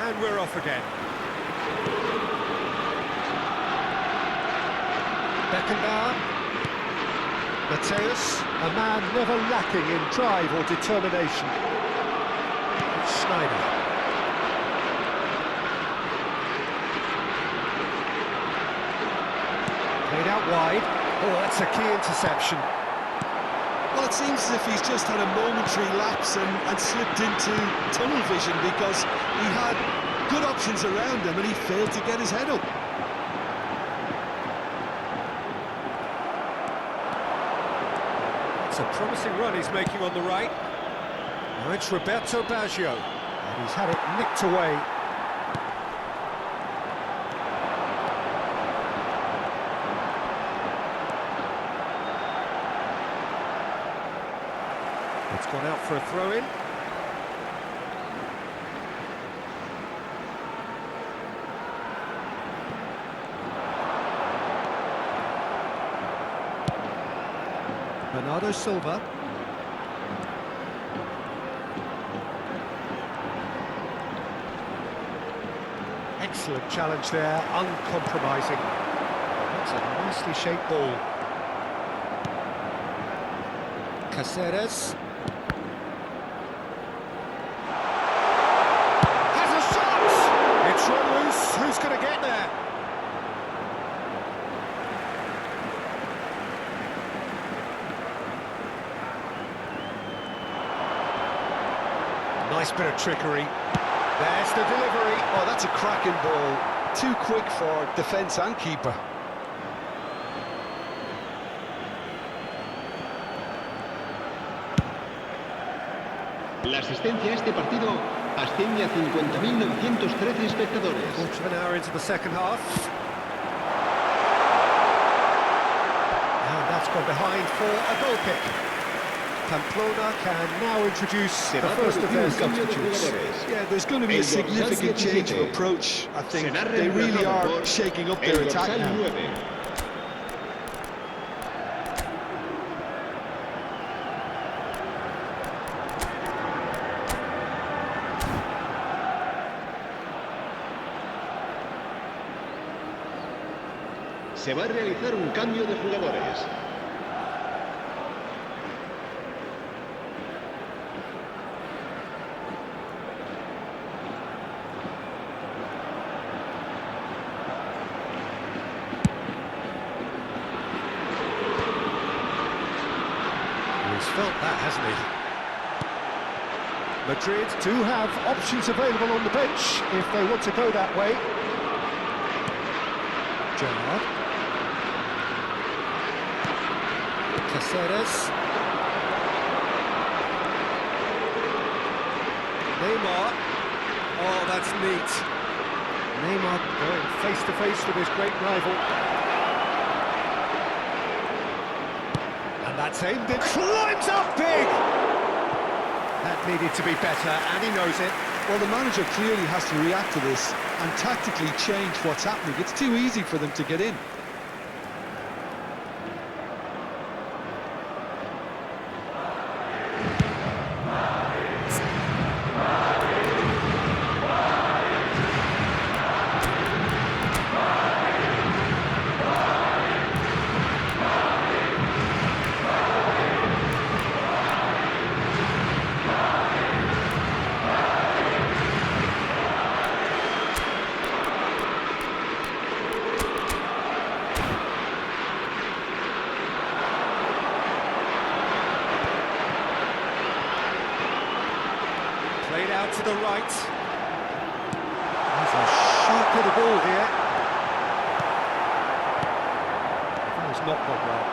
And we're off again. Beckenbauer. Mateus, a man never lacking in drive or determination. Schneider. Played out wide. Oh, that's a key interception. Well, it seems as if he's just had a momentary lapse and slipped into tunnel vision because he had good options around him and he failed to get his head up. It's a promising run he's making on the right. Now it's Roberto Baggio, and he's had it nicked away. It's gone out for a throw-in. Bernardo Silva. Excellent challenge there, uncompromising. That's a nicely shaped ball. Caceres. Has a shot! It's run loose. Who's going to get there? Nice bit of trickery. There's the delivery. Oh, that's a cracking ball. Too quick for defence and keeper. La asistencia a este partido asciende a 50.913 espectadores. Quarter of an hour into the second half. And that's gone behind for a goal kick. Pamplona can now introduce the first of their substitutes. Yeah, there's going to be a significant change of approach, I think. They really are shaking up their attack now. Se va a realizar un cambio de jugadores. He's felt that, hasn't he? Madrid do have options available on the bench if they want to go that way. Gerrard. Caceres. Neymar. Oh, that's neat. Neymar going face to face with his great rival. And that's aimed, it climbs up big! That needed to be better, and he knows it. Well, the manager clearly has to react to this and tactically change what's happening. It's too easy for them to get in. Played out to the right. There's a sharp little ball here. That has not gone well.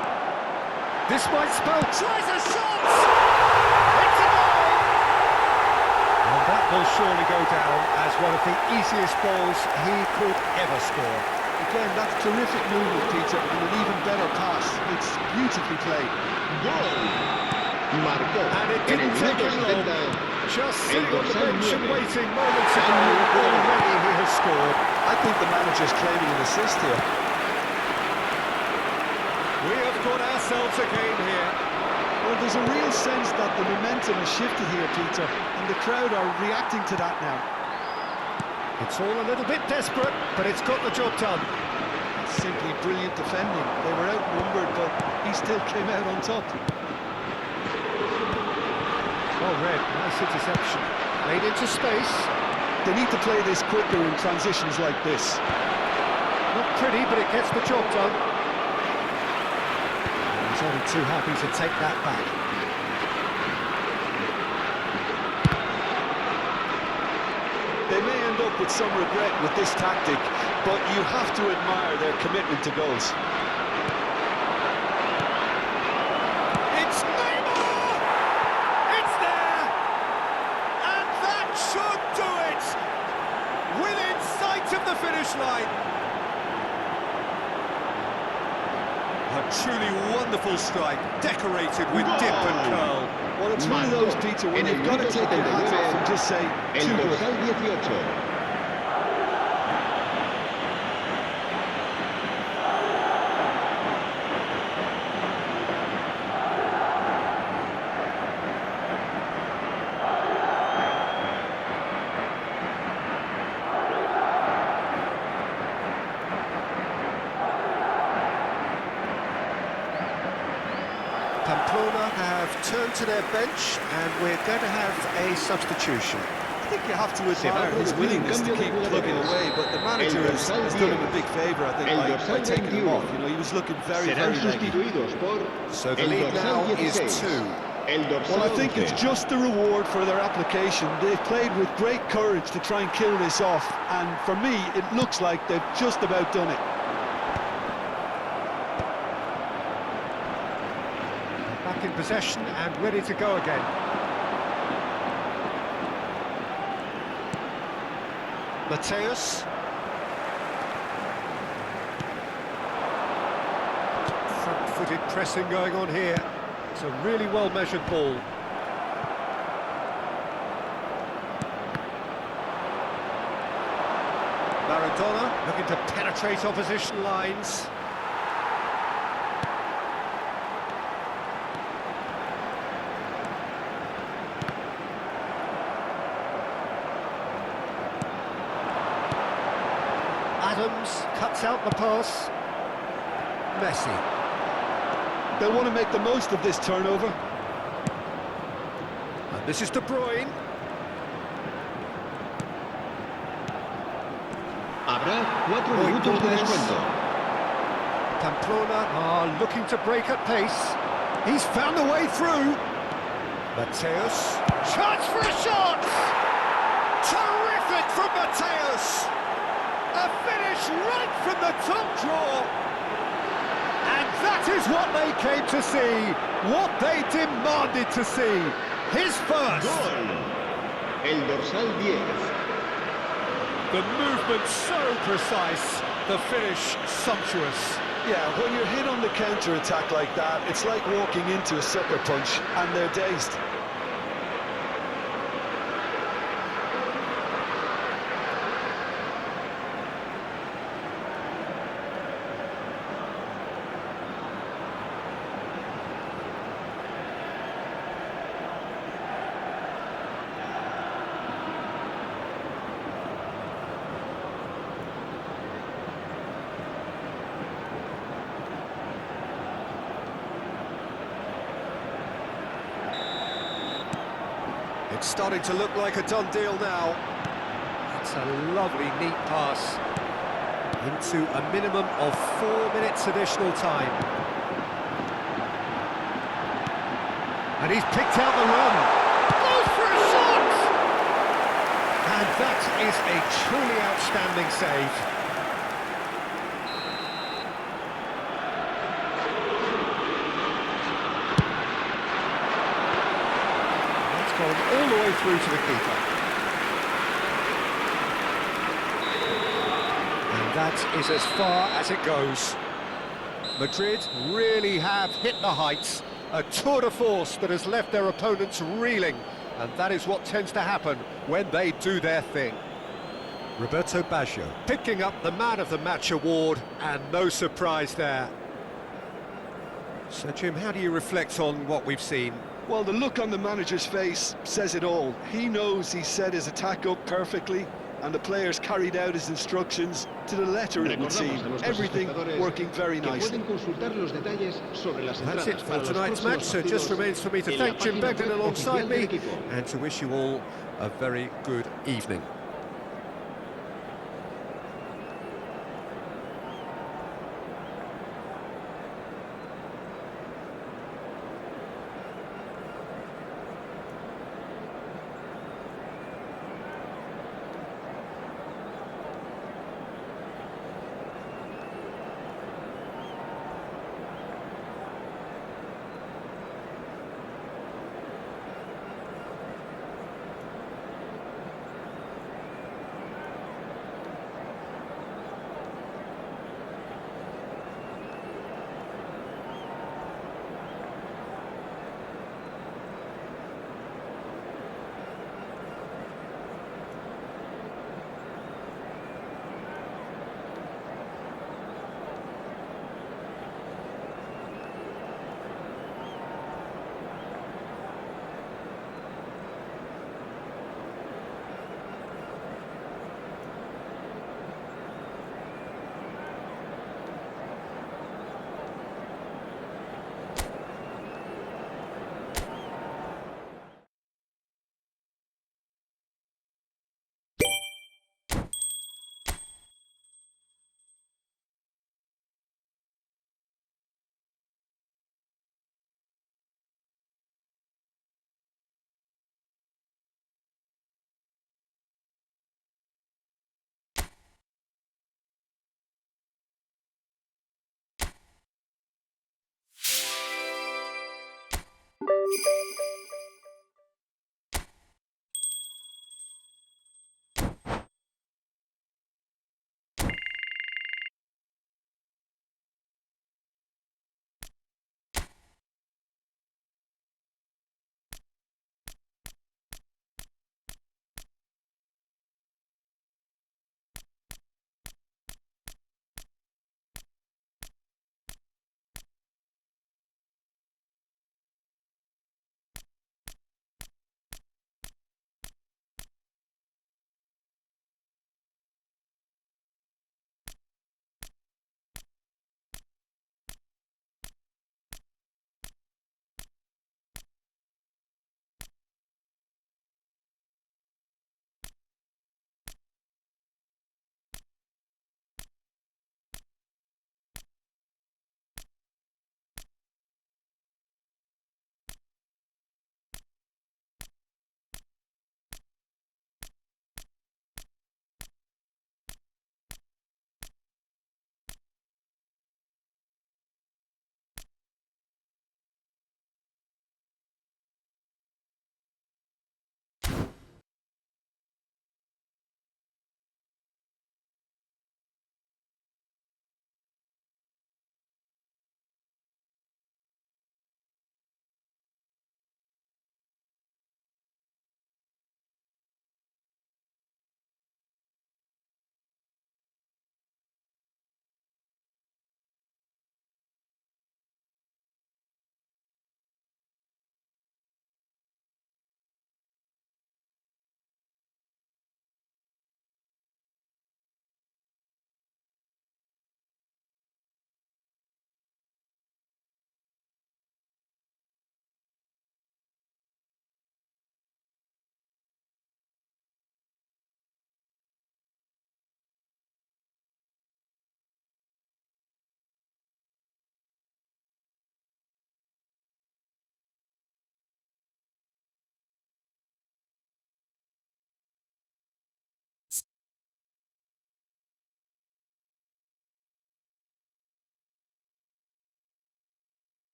This might spell. Tries a shot! It's a goal! And that will surely go down as one of the easiest balls he could ever score. Again, that's terrific movement, Peter, and an even better pass. It's beautifully played. Marcó. And it didn't take him long. 70. Just sitting on the bench and waiting moments ago, already he has scored. I think the manager's claiming an assist here. We have got ourselves a game here. Well, there's a real sense that the momentum has shifted here, Peter, and the crowd are reacting to that now. It's all a little bit desperate, but it's got the job done. Simply brilliant defending. They were outnumbered, but he still came out on top. Well read, nice interception. Played into space. They need to play this quicker in transitions like this. Not pretty, but it gets the job done. He's only too happy to take that back. They may end up with some regret with this tactic, but you have to admire their commitment to goals. It's Neymar! It's there! And that should do it! Within sight of the finish line. A truly wonderful strike, decorated with dip and curl. Well, it's one of those, Peter, when you've got to take your hat off and just say, too good. Pamplona have turned to their bench, and we're going to have a substitution. I think you have to admire his willingness to keep plugging away, but the manager has done him a big favour, I think, by taking him off. You know, he was looking very leggy. So the lead now is 2. Well, I think it's just the reward for their application. They've played with great courage to try and kill this off, and for me, it looks like they've just about done it. Back in possession and ready to go again. Mateus. Front-footed pressing going on here. It's a really well-measured ball. Maradona looking to penetrate opposition lines. Adams cuts out the pass. Messi. They'll want to make the most of this turnover. And this is De Bruyne. Habrá 4 minutos de descuento. Pamplona are looking to break at pace. He's found a way through. Mateus. Chance for a shot! Terrific from Mateus! A finish right from the top draw. And that is what they came to see, what they demanded to see. His first. Gol. El dorsal 10. The movement so precise, the finish sumptuous. Yeah, when you're hit on the counter-attack like that, it's like walking into a sucker punch, and they're dazed. It's starting to look like a done deal now. That's a lovely, neat pass into a minimum of 4 minutes additional time. And he's picked out the run. Goes for a shot! And that is a truly outstanding save. Gone all the way through to the keeper. And that is as far as it goes. Madrid really have hit the heights. A tour de force that has left their opponents reeling. And that is what tends to happen when they do their thing. Roberto Baggio picking up the Man of the Match award, and no surprise there. So, Jim, how do you reflect on what we've seen? Well, the look on the manager's face says it all. He knows he set his attack up perfectly, and the players carried out his instructions to the letter, it would seem. Everything working very nicely. That's it for tonight's match, so it just remains for me to thank Jim Beglin alongside me and to wish you all a very good evening.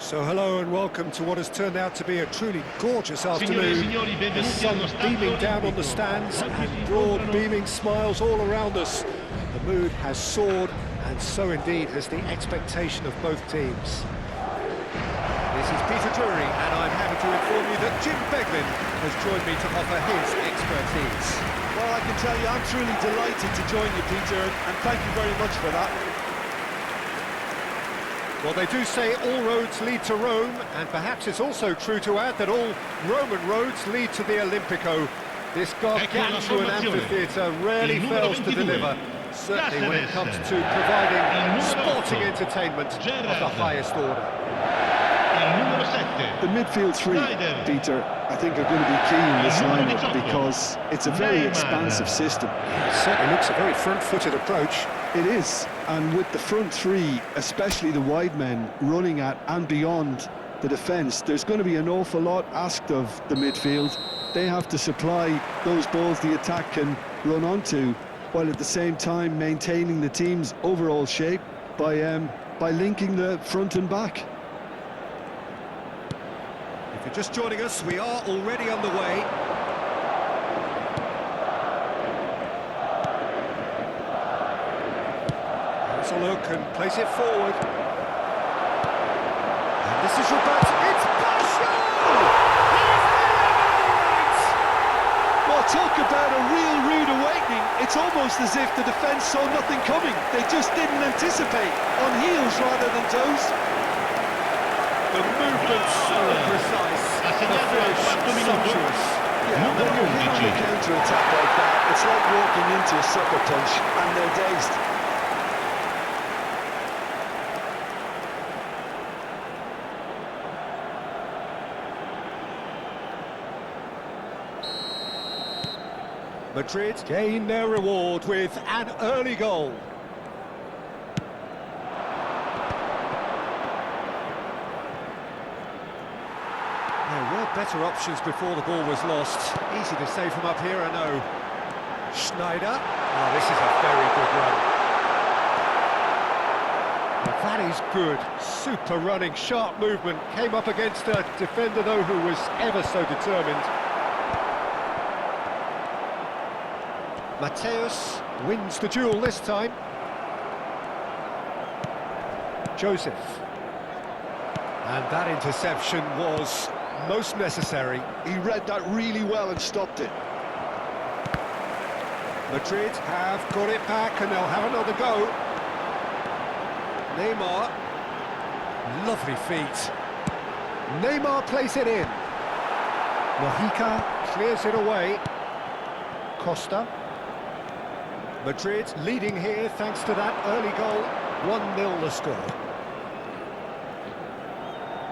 So hello and welcome to what has turned out to be a truly gorgeous afternoon. The sun beaming down on the stands and broad beaming smiles all around us. The mood has soared, and so indeed has the expectation of both teams. This is Peter Drury, and I'm happy to inform you that Jim Beglin has joined me to offer his expertise. Well, I can tell you I'm truly delighted to join you, Peter, and thank you very much for that. Well, they do say all roads lead to Rome, and perhaps it's also true to add that all Roman roads lead to the Olimpico. This gargantuan amphitheatre rarely fails to deliver, certainly when it comes to providing sporting entertainment of the highest order. The midfield three, Peter, I think are going to be key in this lineup because it's a very expansive system. It certainly looks a very front-footed approach. It is, and with the front three, especially the wide men, running at and beyond the defence, there's going to be an awful lot asked of the midfield. They have to supply those balls the attack can run onto, while at the same time maintaining the team's overall shape by linking the front and back. If you're just joining us, we are already underway. Let's a look and place it forward. And this is your bat. It's Basho! He's right! Well, talk about a real rude awakening. It's almost as if the defence saw nothing coming. They just didn't anticipate, on heels rather than toes. The movement's so precise, the finish sumptuous. Yeah, when you're hit on the counter-attack like that, it's like walking into a sucker punch and they're dazed. Madrid gain their reward with an early goal. There were better options before the ball was lost. Easy to say from up here, I know. Schneider. Oh, this is a very good run. Well, that is good. Super running, sharp movement. Came up against a defender, though, who was ever so determined. Mateus wins the duel this time. Joseph. And that interception was most necessary. He read that really well and stopped it. Madrid have got it back and they'll have another go. Neymar. Lovely feet. Neymar plays it in. Mojica clears it away. Costa. Madrid leading here thanks to that early goal. 1-0 the score.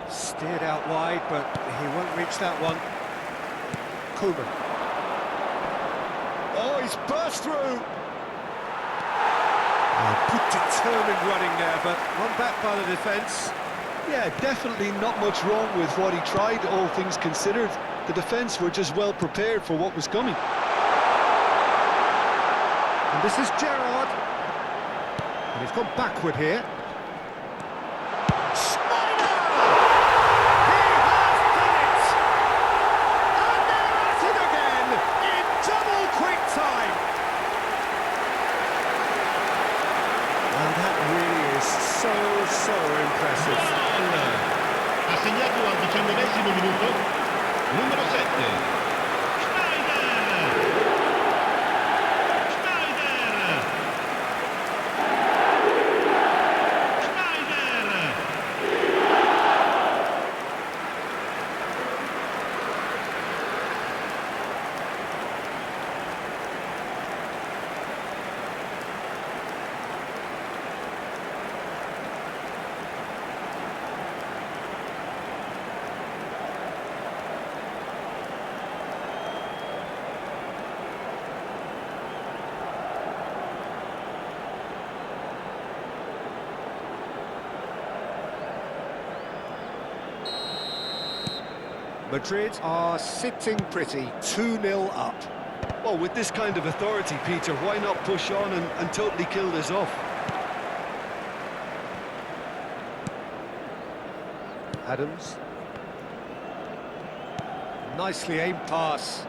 Steered out wide, but he won't reach that one. Koeman. Oh, he's burst through! Oh, good determined running there, but one back by the defence. Yeah, definitely not much wrong with what he tried, all things considered. The defence were just well prepared for what was coming. And this is Gerrard. And he's gone backward here. Schneider! He has done it! And they're at it again in double quick time. And that really is so impressive. Ha segnato al 19esimo minuto, numero 7. Madrid are sitting pretty, 2-0 up. Well, with this kind of authority, Peter, why not push on and totally kill this off? Adams. Nicely aimed pass.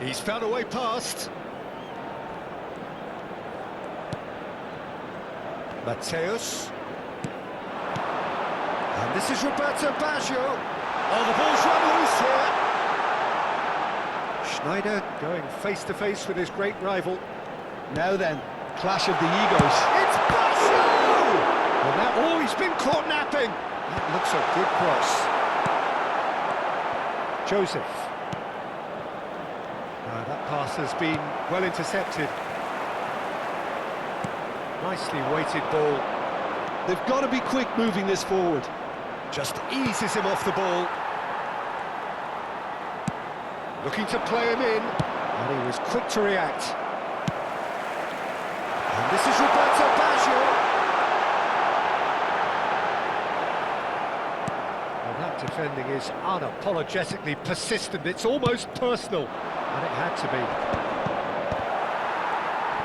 He's found a way past. Mateus. And this is Roberto Baggio. Oh, the ball's run loose here. Schneider going face-to-face with his great rival. Now then, clash of the egos. It's Baggio! Well, now, oh, he's been caught napping. That looks a good cross. Joseph. That pass has been well intercepted. Nicely weighted ball. They've got to be quick moving this forward. Just eases him off the ball. Looking to play him in, and he was quick to react. And this is Roberto Baggio. Well, that defending is unapologetically persistent. It's almost personal, and it had to be.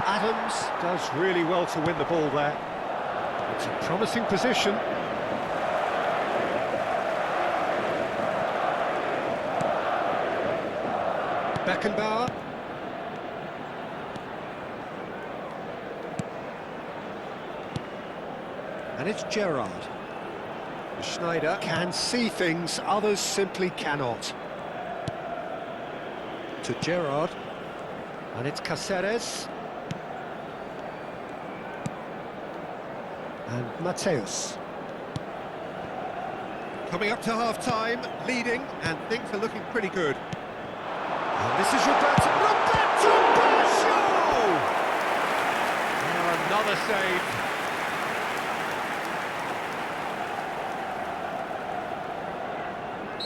Adams does really well to win the ball there. It's a promising position. Beckenbauer. And it's Gerrard. Schneider can see things others simply cannot. To Gerrard. And it's Cáceres. And Mateus. Coming up to half-time, leading, and things are looking pretty good. And this is Roberto Baggio! Oh, another save.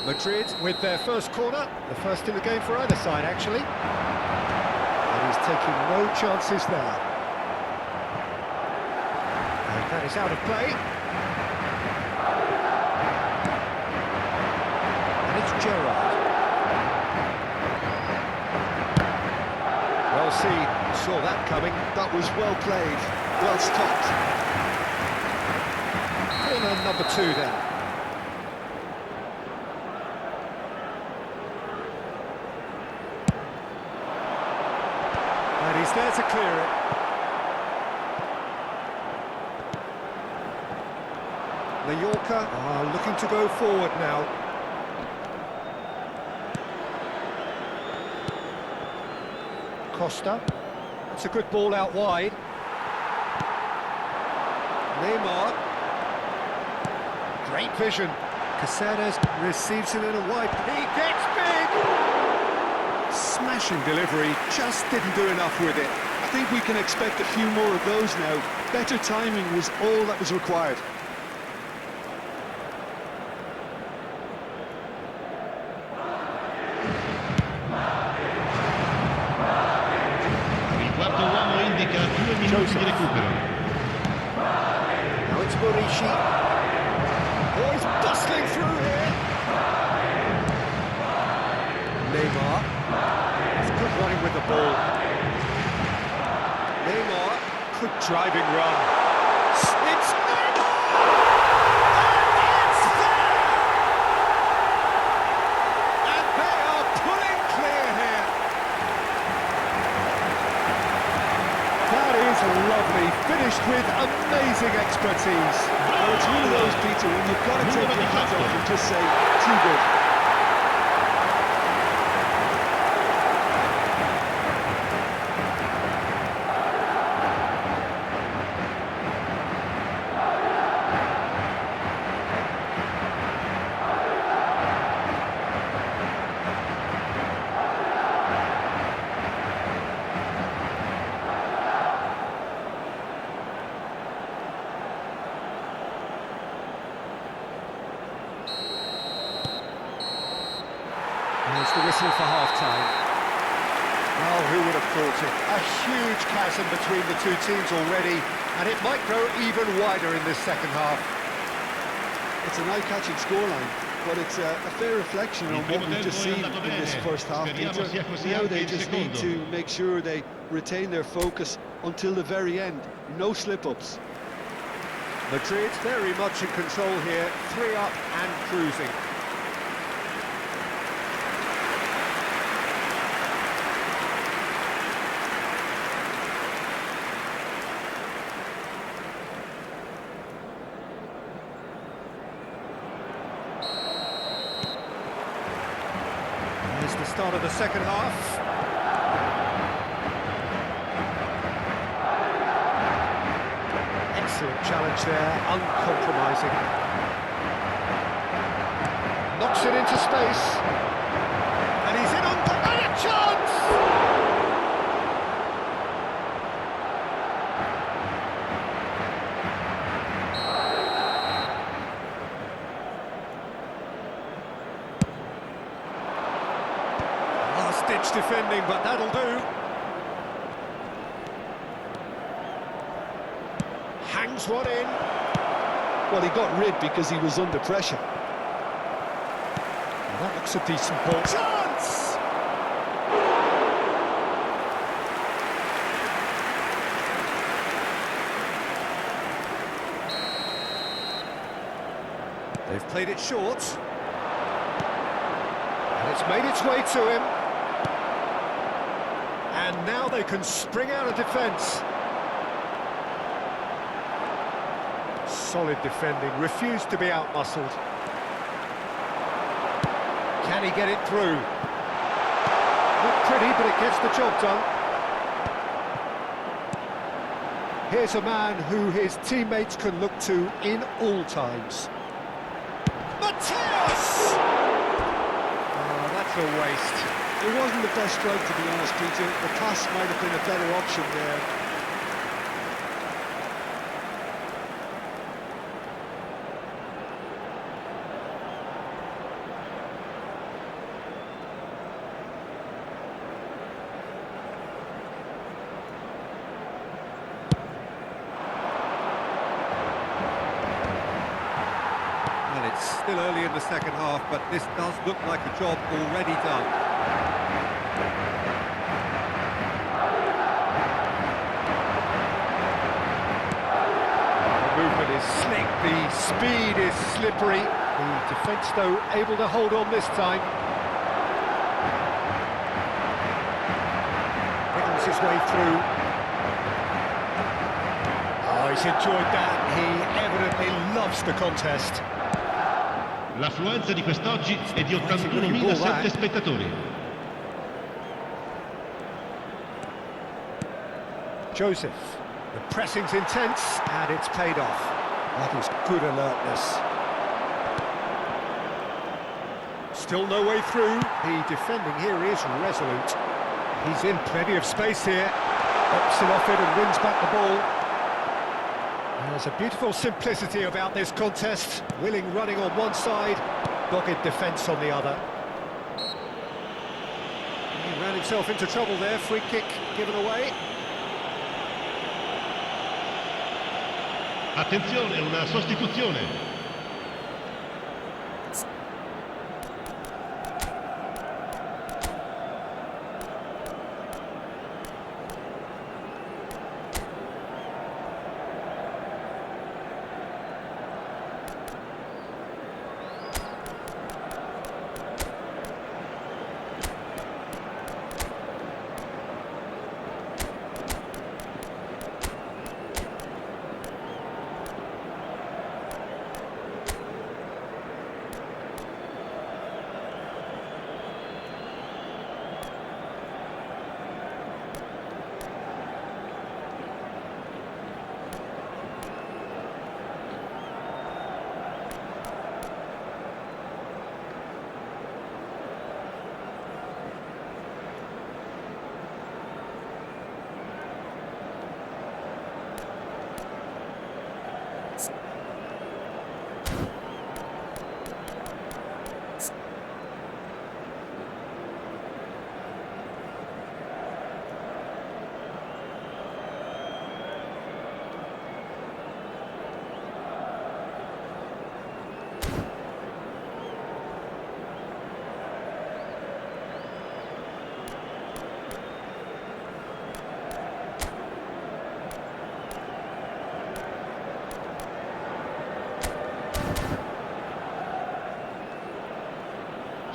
Madrid with their first corner, the first in the game for either side, actually. And he's taking no chances there. And that is out of play. And it's Gerrard. Well seen, saw that coming. That was well played, well stopped. Corner number 2 then. And he's there to clear it. Mallorca are looking to go forward now. Costa. That's a good ball out wide. Neymar. Great vision. Cáceres receives it in a wide. He gets big! Smashing delivery, just didn't do enough with it. I think we can expect a few more of those now. Better timing was all that was required. Il quarto uomo indica 2 minuti di recupero. Now it's Morishi. Oh, he's bustling through here. Neymar. It's good running with the ball. Neymar. Good driving run. It's Neymar! And it's there! And they are pulling clear here. That is lovely. Finished with amazing expertise. Well, it's one of those, Peter, when you've got to take your hat off and just say, too good. There's the whistle for half-time. Well, who would have thought it? A huge chasm between the two teams already, and it might grow even wider in this second half. It's an eye-catching scoreline, but it's a fair reflection on what we've just seen in this first half, Peter. Now they just need to make sure they retain their focus until the very end. No slip-ups. Madrid very much in control here, 3 up and cruising. Here's the start of the second half. Excellent challenge there, uncompromising. Knocks it into space. And he's in on and a chance! Last-ditch defending, but that'll do. Hangs one in. Well, he got rid because he was under pressure. Well, that looks a decent ball. Chance! They've played it short. And it's made its way to him. And now they can spring out of defence. Solid defending, refused to be outmuscled. Can he get it through? Not pretty, but it gets the job done. Here's a man who his teammates can look to in all times. Mateus! Oh, that's a waste. It wasn't the best strike, to be honest, Peter. The pass might have been a better option there. Well, it's still early in the second half, but this does look like a job already done. The movement is slick, the speed is slippery. The defence, though, able to hold on this time. Wiggles his way through. Oh, he's enjoyed that. He evidently loves the contest. L'affluenza di quest'oggi è di 81.007 spettatori. Joseph, the pressing's intense and it's paid off. That is good alertness. Still no way through. The defending here is resolute. He's in plenty of space here. Hops it off it and wins back the ball. There's a beautiful simplicity about this contest. Willing running on one side, dogged defence on the other. He ran himself into trouble there, free kick given away. Attenzione, una sostituzione.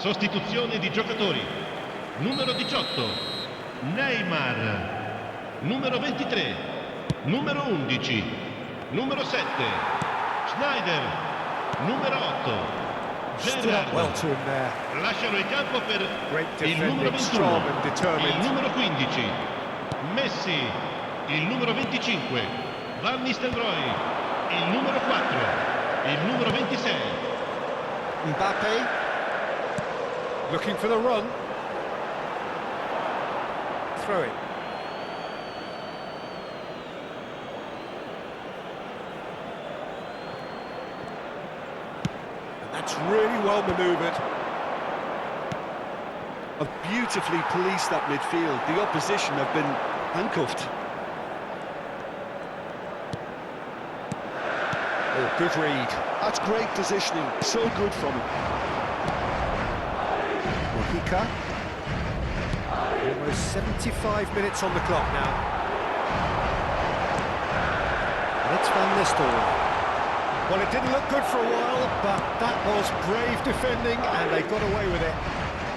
Sostituzione di giocatori. Numero 18, Neymar. Numero 23, numero 11, numero 7, Schneider. Numero 8, Stood up well to him there. lasciano il campo per Great il numero defending, strong 21, and determined. il numero 15, Messi, il numero 25, Van Nistelrooy, il numero 4, il numero 26. Mbappe, looking for the run. Throw it. That's really well manoeuvred. Have beautifully policed that midfield. The opposition have been handcuffed. Oh, good read. That's great positioning. So good from him. Mojica. Almost 75 minutes on the clock now. And it's Van Nistelrooy. Well, it didn't look good for a while, but that was brave defending, and they got away with it.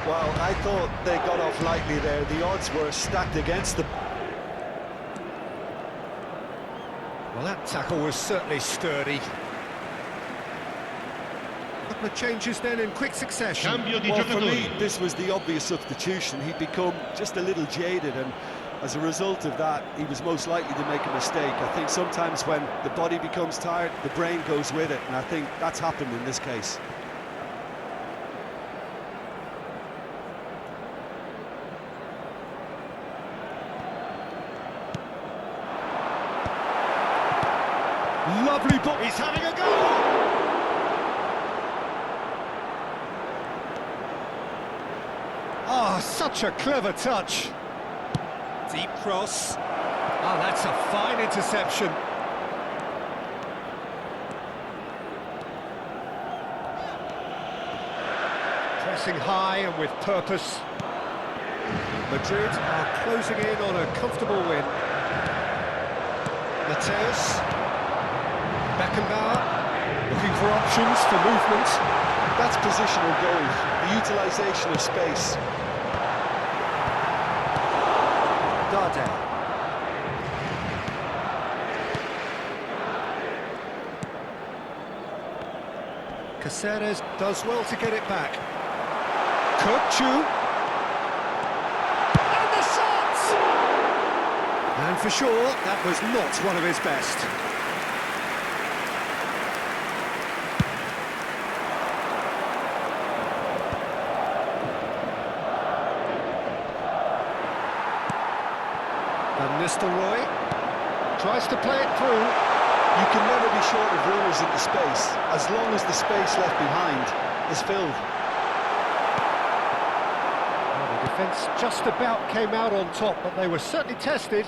Well, I thought they got off lightly there. The odds were stacked against them. Well, that tackle was certainly sturdy. Couple of changes then in quick succession. Cambio di Well, for me, giocatori. this was the obvious substitution. He'd become just a little jaded, and as a result of that, he was most likely to make a mistake. I think sometimes when the body becomes tired, the brain goes with it, and I think that's happened in this case. Lovely ball. He's having a go. Ah, such a clever touch. Deep cross. Ah, that's a fine interception. Pressing high and with purpose. Madrid are closing in on a comfortable win. Mateus. Beckenbauer, looking for options for movement. That's positional goal, the utilisation of space. Darder. Caceres does well to get it back. Kirkchu. And the shot! And for sure, that was not one of his best. Van Nistelrooy tries to play it through. You can never be short of runners into space, as long as the space left behind is filled. Well, the defence just about came out on top, but they were certainly tested.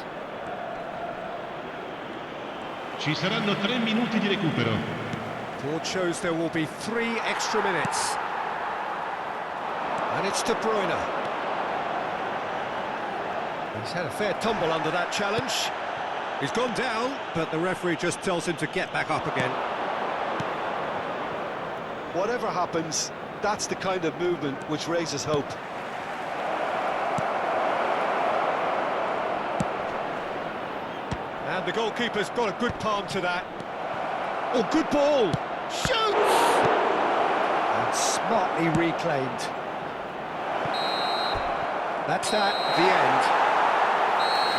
Ci saranno 3 minuti di recupero. Board shows there will be 3 extra minutes. And it's De Bruyne. He's had a fair tumble under that challenge. He's gone down, but the referee just tells him to get back up again. Whatever happens, that's the kind of movement which raises hope. And the goalkeeper's got a good palm to that. Oh, good ball! Shoots! And smartly reclaimed. That's that, the end.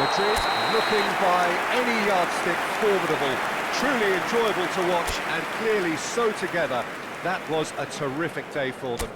Madrid looking by any yardstick formidable. Truly enjoyable to watch and clearly so together. That was a terrific day for them.